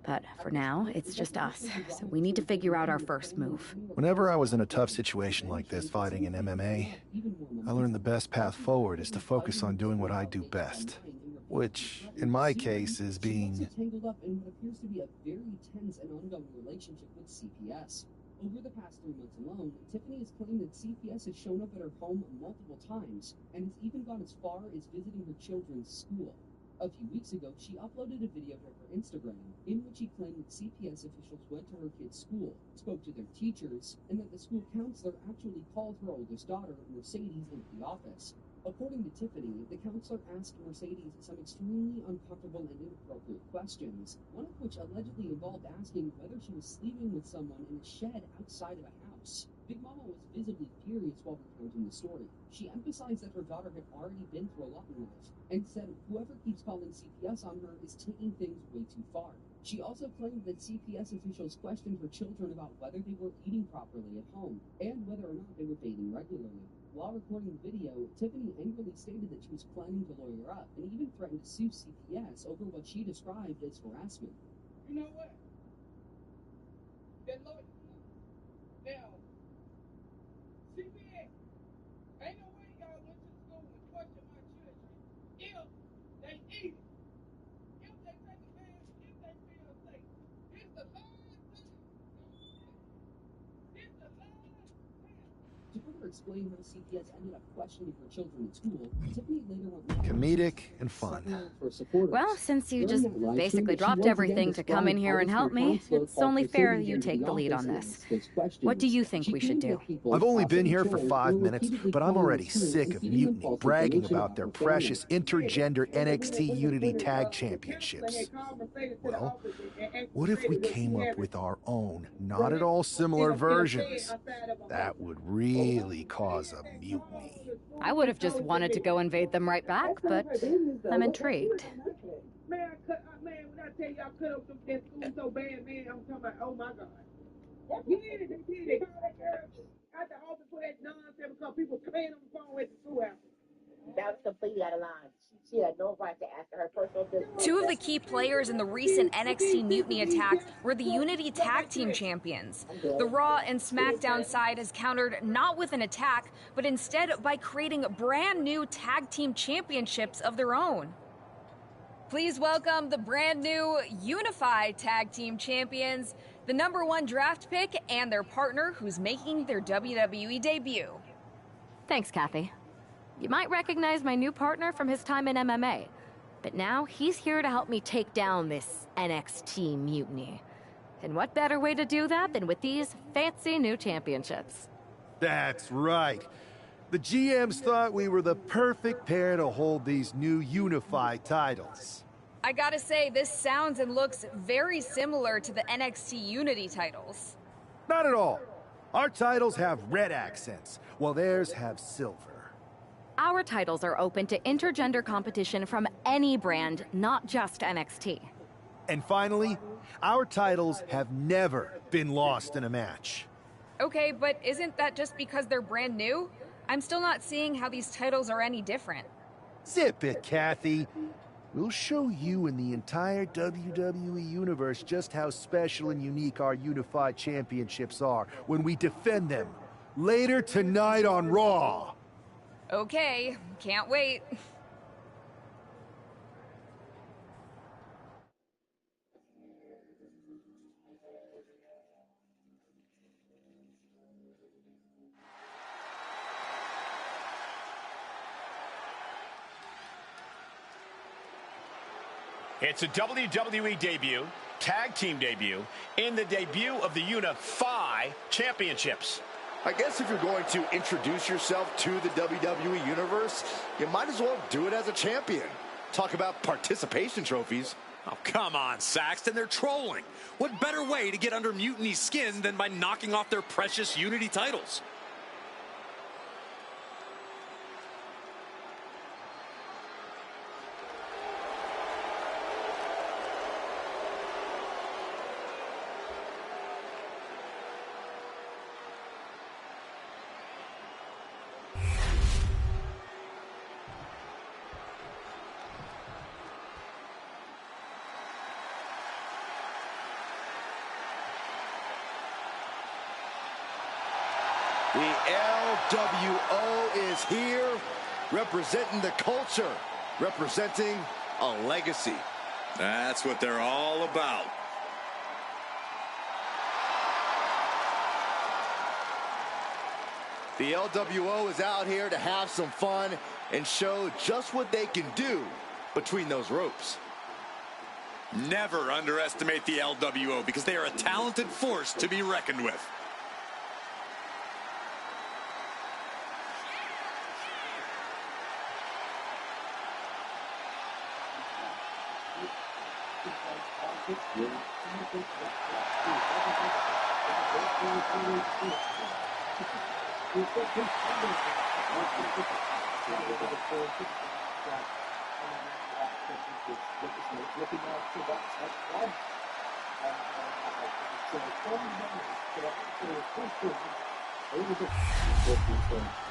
[SPEAKER 19] But for now, it's just us, so we need to figure out our first move.
[SPEAKER 18] Whenever I was in a tough situation like this fighting in MMA, I learned the best path forward is to focus on doing what I do best. Which, in my case, is being...
[SPEAKER 14] tangled up in what appears to be a very tense and ongoing relationship with CPS. Over the past 3 months alone, Tiffany has claimed that CPS has shown up at her home multiple times, and has even gone as far as visiting her children's school. A few weeks ago, she uploaded a video to her Instagram, in which she claimed that CPS officials went to her kids' school, spoke to their teachers, and that the school counselor actually called her oldest daughter, Mercedes, into the office. According to Tiffany, the counselor asked Mercedes some extremely uncomfortable and inappropriate questions, one of which allegedly involved asking whether she was sleeping with someone in a shed outside of a house. Big Mama was visibly furious while recounting the story. She emphasized that her daughter had already been through a lot in life, and said whoever keeps calling CPS on her is taking things way too far. She also claimed that CPS officials questioned her children about whether they were eating properly at home, and whether or not they were bathing regularly. While recording the video, Tiffany angrily stated that she was planning to lawyer up, and even threatened to sue CPS over what she described as harassment.
[SPEAKER 15] You know what? That lawyer, now, CPS, ain't no way y'all went to school and questioned my children if they eat it, if they take a bath, if they feel safe. This the last time. This the last time.
[SPEAKER 14] To further explain how CPS ended up questioning her children at school, Tiffany later went
[SPEAKER 18] comedic and fun.
[SPEAKER 19] Well, since you just basically dropped everything to come in here and help me, it's only fair you take the lead on this. What do you think we should do?
[SPEAKER 18] I've only been here for 5 minutes, but I'm already sick of Mutiny bragging about their precious intergender NXT Unity Tag Championships. Well, what if we came up with our own, not at all similar versions? That would really really cause a mutiny.
[SPEAKER 19] I would have just wanted to go invade them right back, but I'm intrigued.
[SPEAKER 15] Man, when I tell you I cut up some that school so bad, man, I'm talking about, oh my God. Yeah, they did. They called that girl out the office for that nonsense because people playing on the phone at the schoolhouse.
[SPEAKER 20] That was completely out of line. She had no right to ask her personal business.
[SPEAKER 21] Two of the key players in the recent NXT Mutiny attack were the Unity Tag Team Champions. The Raw and SmackDown side has countered not with an attack, but instead by creating brand new tag team championships of their own. Please welcome the brand new Unified Tag Team Champions, the #1 draft pick, and their partner who's making their WWE debut.
[SPEAKER 19] Thanks, Kathy. You might recognize my new partner from his time in MMA, but now he's here to help me take down this NXT Mutiny. And what better way to do that than with these fancy new championships?
[SPEAKER 18] That's right. The GMs thought we were the perfect pair to hold these new unified titles.
[SPEAKER 21] I gotta say, this sounds and looks very similar to the NXT Unity titles.
[SPEAKER 18] Not at all. Our titles have red accents, while theirs have silver.
[SPEAKER 19] Our titles are open to intergender competition from any brand, not just NXT.
[SPEAKER 18] And finally, our titles have never been lost in a match.
[SPEAKER 21] Okay, but isn't that just because they're brand new? I'm still not seeing how these titles are any different.
[SPEAKER 18] Zip it, Kathy. We'll show you and the entire WWE Universe just how special and unique our unified championships are when we defend them later tonight on Raw.
[SPEAKER 21] Okay, can't wait.
[SPEAKER 1] It's a WWE debut, tag team debut, and the debut of the Unify Championships.
[SPEAKER 5] I guess if you're going to introduce yourself to the WWE Universe, you might as well do it as a champion. Talk about participation trophies.
[SPEAKER 4] Oh, come on, Saxton. They're trolling. What better way to get under Mutiny's skin than by knocking off their precious Unity titles?
[SPEAKER 5] The LWO is here, representing the culture, representing a legacy.
[SPEAKER 4] That's what they're all about.
[SPEAKER 5] The LWO is out here to have some fun and show just what they can do between those ropes.
[SPEAKER 4] Never underestimate the LWO because they are a talented force to be reckoned with.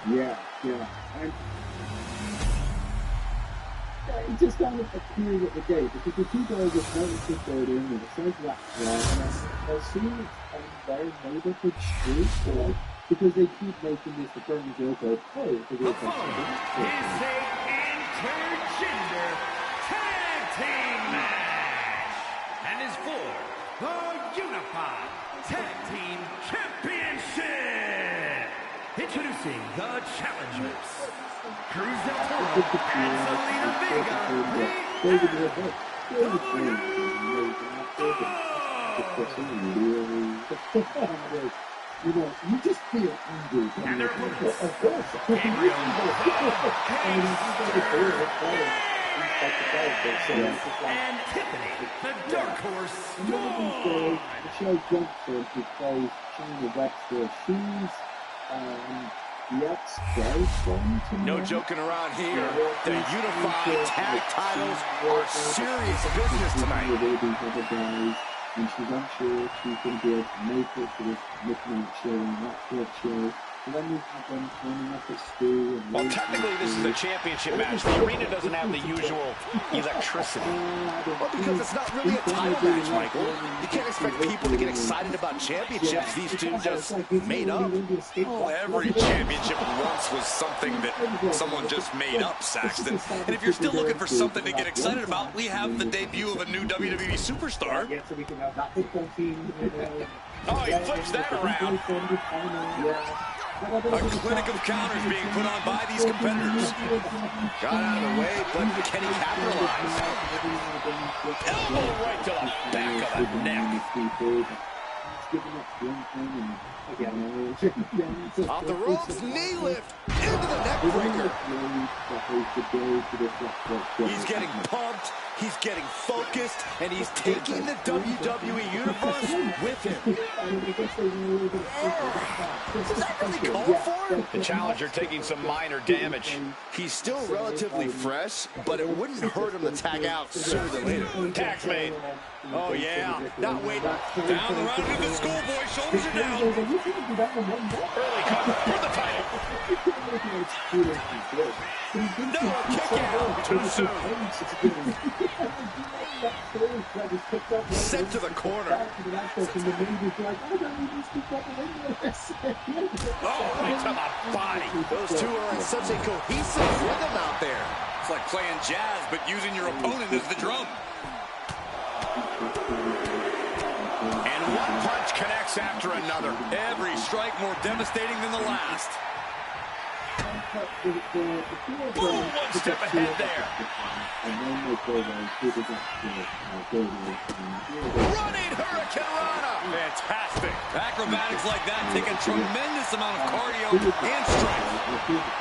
[SPEAKER 2] Yeah. And it just kind of appears at the gate because the two guys are trying to go in and it says that and I see it on their neighborhood street or because they keep making this the current joke of, oh, it's a good
[SPEAKER 3] is a intergender tag team match and is for the Unified Tag Team Championship. Introducing the challengers, Cruz del Toro and Zelina Vega.
[SPEAKER 2] You know, you just feel angry.
[SPEAKER 3] And their opponents,
[SPEAKER 2] of course.
[SPEAKER 3] and Tiffany, the Dark Horse
[SPEAKER 2] Storm. Michelle Johnson, who plays China Webster, she's That's very strong to
[SPEAKER 4] No
[SPEAKER 2] me.
[SPEAKER 4] joking around here. The unified tag titles are serious business tonight.
[SPEAKER 2] With all these other guys, and she's unsure if she's going to be able to make it for this midnight show and that show. And then we have them turning up at school. And
[SPEAKER 1] Well, technically, this is a championship match. The arena doesn't have the usual electricity.
[SPEAKER 5] Well, because it's not really a title match, Michael. You can't expect people to get excited about championships these two just made up.
[SPEAKER 4] Oh, every championship once was something that someone just made up, Saxton. And if you're still looking for something to get excited about, we have the debut of a new WWE superstar.
[SPEAKER 1] Oh, he flips that around.
[SPEAKER 4] A clinic of counters being put on by these competitors.
[SPEAKER 5] Got out of the way, but can he capitalize?
[SPEAKER 1] Elbow right to the back of the neck.
[SPEAKER 5] Off the ropes, knee lift into the neck breaker. He's getting pumped, he's getting focused, and he's taking the WWE Universe with him. Is that really called for?
[SPEAKER 1] The challenger taking some minor damage.
[SPEAKER 5] He's still relatively fresh, but it wouldn't hurt him to tag out sooner than later.
[SPEAKER 1] Tag's made.
[SPEAKER 4] Oh, yeah. Not waiting. Down the round into the schoolboy. Shoulders are down.
[SPEAKER 1] Early cover for the title.
[SPEAKER 4] No, kick out. Too soon. Sent to the corner.
[SPEAKER 1] Oh, right to the body.
[SPEAKER 5] Those two are in such a cohesive rhythm out there.
[SPEAKER 4] It's like playing jazz, but using your opponent as the drum.
[SPEAKER 1] And one punch connects after another.
[SPEAKER 4] Every strike more devastating than the last.
[SPEAKER 1] Boom, one step ahead there.
[SPEAKER 4] Running Hurricane Rana. Fantastic. Acrobatics like that take a tremendous amount of cardio and strength.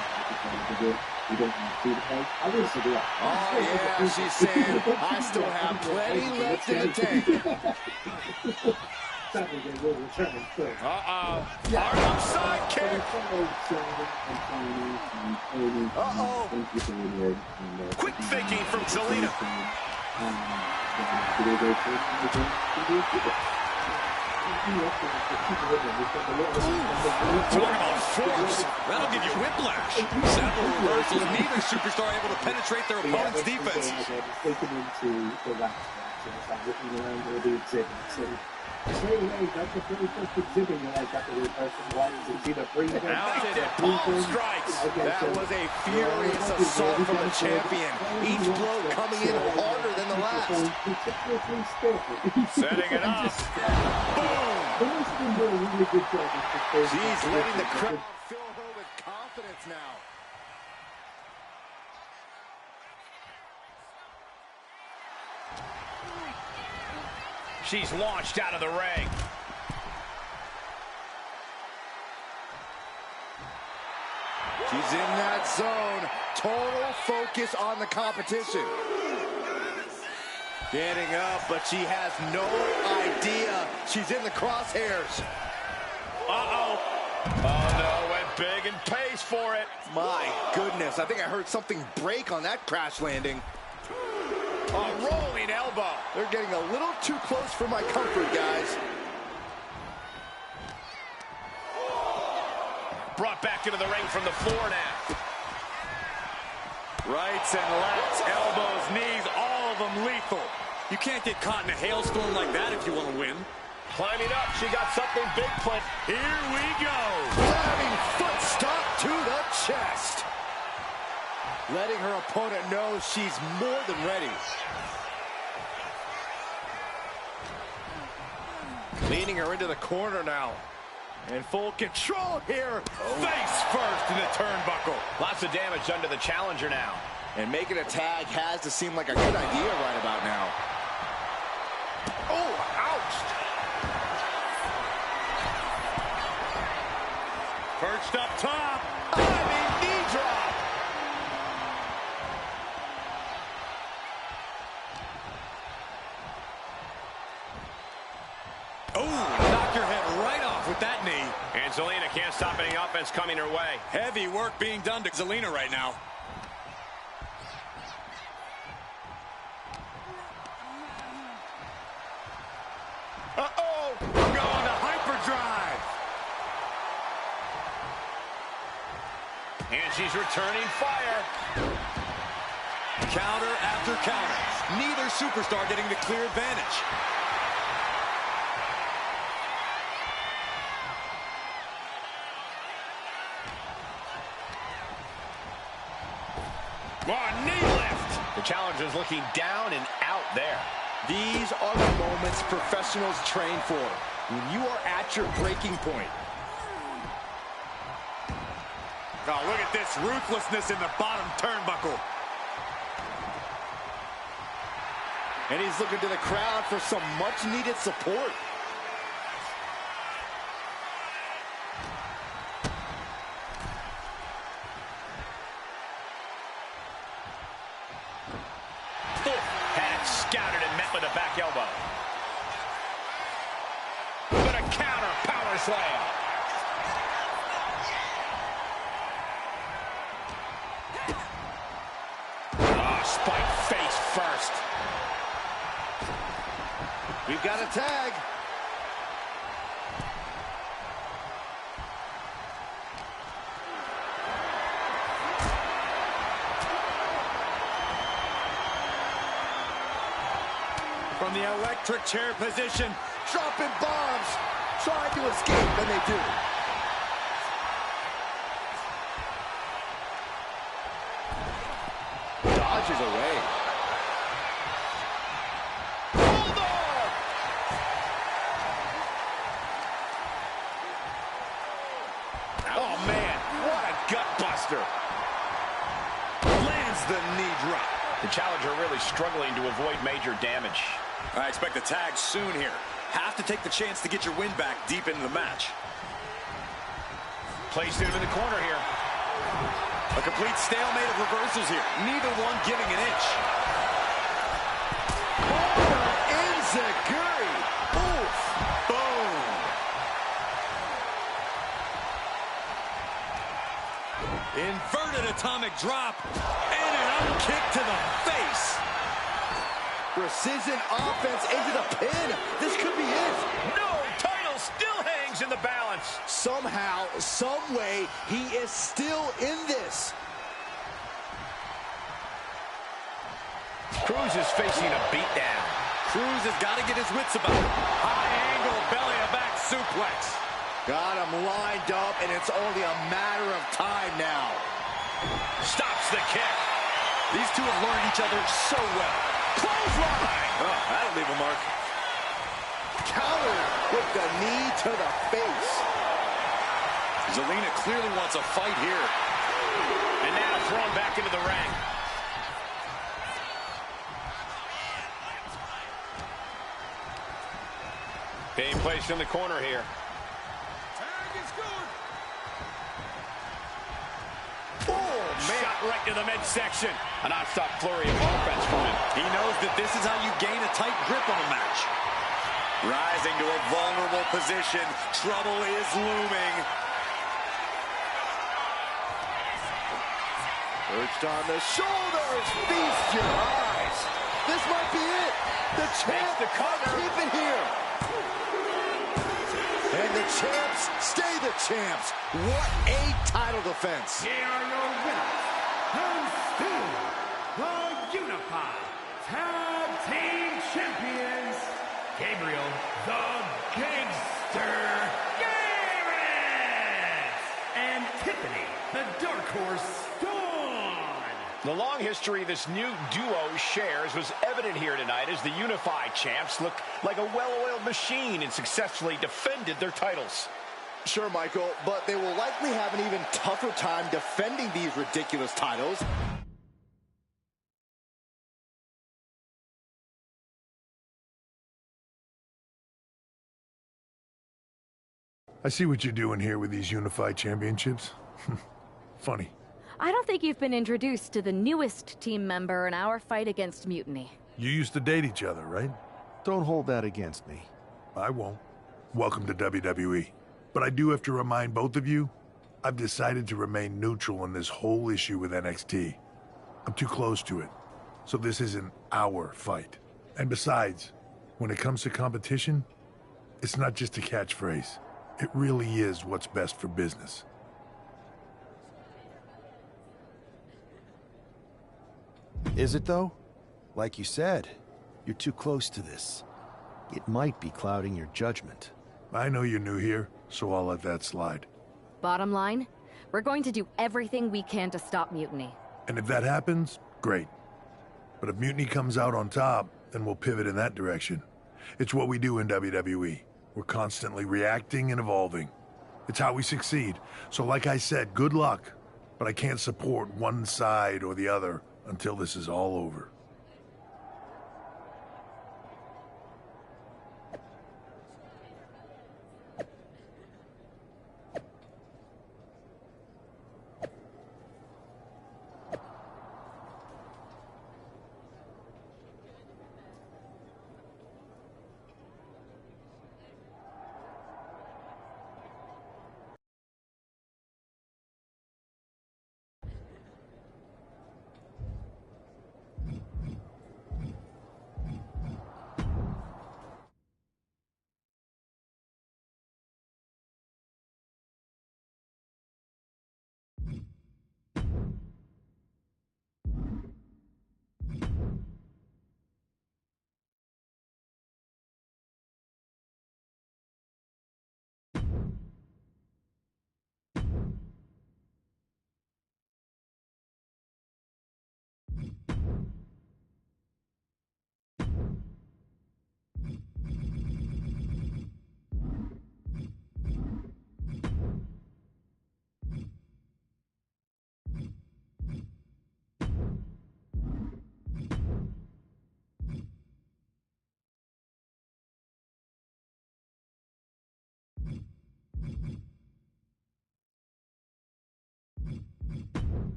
[SPEAKER 5] Oh, yeah, she's saying, I still have plenty left in the tank.
[SPEAKER 1] Uh-oh. Arm sidekick.
[SPEAKER 5] Uh-oh.
[SPEAKER 1] Quick thinking from Zelina.
[SPEAKER 4] Talk about force. That'll give you whiplash. Several reversals. Neither superstar able to penetrate their opponent's defense.
[SPEAKER 1] Mounted palm strikes.
[SPEAKER 5] That was a furious assault from the champion. Each blow coming in harder than the last.
[SPEAKER 1] Setting it up. Boom.
[SPEAKER 5] She's letting the crowd fill her with confidence now.
[SPEAKER 1] She's launched out of the ring.
[SPEAKER 5] She's in that zone. Total focus on the competition. Getting up, but she has no idea she's in the crosshairs.
[SPEAKER 1] Uh-oh. Oh, no, went big and pays for it.
[SPEAKER 5] My goodness, I think I heard something break on that crash landing.
[SPEAKER 1] A rolling elbow.
[SPEAKER 5] They're getting a little too close for my comfort, guys.
[SPEAKER 1] Brought back into the ring from the floor now.
[SPEAKER 4] Rights and lefts, elbows, knees, all of them lethal. You can't get caught in a hailstorm like that if you want to win.
[SPEAKER 1] Climbing up, she got something big planned.
[SPEAKER 4] Here we go.
[SPEAKER 5] Grabbing foot stop to the chest. Letting her opponent know she's more than ready. Leaning her into the corner now. In full control here.
[SPEAKER 4] Face first in the turnbuckle.
[SPEAKER 1] Lots of damage done to the challenger now.
[SPEAKER 5] And making a tag has to seem like a good idea right about now.
[SPEAKER 1] Oh, ouch.
[SPEAKER 4] Perched up top.
[SPEAKER 5] Diving knee drop.
[SPEAKER 4] Oh, knocked her head right off. off with that knee.
[SPEAKER 1] And Zelina can't stop any offense coming her way.
[SPEAKER 4] Heavy work being done to Zelina right now.
[SPEAKER 1] Uh-oh!
[SPEAKER 4] Going to hyperdrive.
[SPEAKER 1] And she's returning fire.
[SPEAKER 4] Counter after counter. Neither superstar getting the clear advantage.
[SPEAKER 1] Oh, knee lift. The challenger's looking down and out there.
[SPEAKER 5] These are the moments professionals train for. When you are at your breaking point.
[SPEAKER 4] Oh, look at this ruthlessness in the bottom turnbuckle.
[SPEAKER 5] And he's looking to the crowd for some much-needed support.
[SPEAKER 1] Had it scouted and met with a back elbow. But a counter power slam. Oh, spike face first.
[SPEAKER 5] We've got a tag.
[SPEAKER 4] From the electric chair position.
[SPEAKER 5] Dropping bombs. Trying to escape, and they do. Dodges away.
[SPEAKER 1] Oh, man, what a gut buster.
[SPEAKER 4] Lands the knee drop.
[SPEAKER 1] The challenger really struggling to avoid major damage.
[SPEAKER 4] I expect a tag soon here. Have to take the chance to get your win back deep into the match.
[SPEAKER 1] Placed him in the corner here.
[SPEAKER 4] A complete stalemate of reversals here. Neither one giving an inch.
[SPEAKER 5] Enziguri. Oof.
[SPEAKER 4] Boom. Inverted atomic drop. And an arm kick to the face.
[SPEAKER 5] Precision offense into the pin. This could be it.
[SPEAKER 1] No, title still hangs in the balance.
[SPEAKER 5] Somehow, some way, he is still in this.
[SPEAKER 1] Cruz is facing a beatdown.
[SPEAKER 4] Cruz has got to get his wits about it. High angle belly to back suplex.
[SPEAKER 5] Got him lined up, and it's only a matter of time now.
[SPEAKER 1] Stops the kick.
[SPEAKER 4] These two have learned each other so well.
[SPEAKER 1] Clothesline.
[SPEAKER 4] Oh, that'll leave a mark.
[SPEAKER 5] Countered with the knee to the face.
[SPEAKER 4] Zelina clearly wants a fight here.
[SPEAKER 1] And now thrown back into the ring. Being placed in the corner here. Shot right to the midsection. A non-stop flurry of offense from him.
[SPEAKER 4] He knows that this is how you gain a tight grip on a match. Rising to a vulnerable position. Trouble is looming.
[SPEAKER 5] Perched on the shoulders. Feast your eyes. This might be it. The champ
[SPEAKER 1] the cover.
[SPEAKER 5] Keep it here. And the champs stay the champs. What a title defense.
[SPEAKER 3] Here are your winners, and still the Unified Tag Team Champions, Gabriel the Gangster Garrett and Tiffany the Dark Horse Dawn.
[SPEAKER 1] The long history this new duo shares was evident here tonight as the Unified Champs look like a well-oiled machine and successfully defended their titles.
[SPEAKER 5] Sure, Michael, but they will likely have an even tougher time defending these ridiculous titles.
[SPEAKER 18] I see what you're doing here with these Unified Championships. Funny.
[SPEAKER 19] I don't think you've been introduced to the newest team member in our fight against Mutiny.
[SPEAKER 18] You used to date each other, right?
[SPEAKER 7] Don't hold that against me.
[SPEAKER 18] I won't. Welcome to WWE. But I do have to remind both of you, I've decided to remain neutral in this whole issue with NXT. I'm too close to it, so this isn't our fight. And besides, when it comes to competition, it's not just a catchphrase. It really is what's best for business.
[SPEAKER 7] Is it though? Like you said, you're too close to this. It might be clouding your judgment.
[SPEAKER 18] I know you're new here, so I'll let that slide.
[SPEAKER 19] Bottom line, we're going to do everything we can to stop mutiny.
[SPEAKER 18] And if that happens, great. But if mutiny comes out on top, then we'll pivot in that direction. It's what we do in WWE. We're constantly reacting and evolving. It's how we succeed. So like I said, good luck. But I can't support one side or the other until this is all over.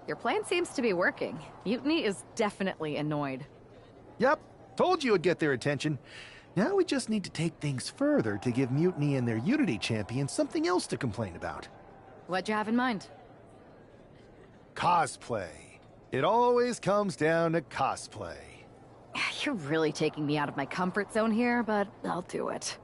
[SPEAKER 19] Your plan seems to be working. Mutiny is definitely annoyed.
[SPEAKER 18] Yep, told you it'd get their attention. Now we just need to take things further to give Mutiny and their Unity champion something else to complain about.
[SPEAKER 19] What'd you have in mind?
[SPEAKER 18] Cosplay. It always comes down to cosplay.
[SPEAKER 19] You're really taking me out of my comfort zone here, but I'll do it.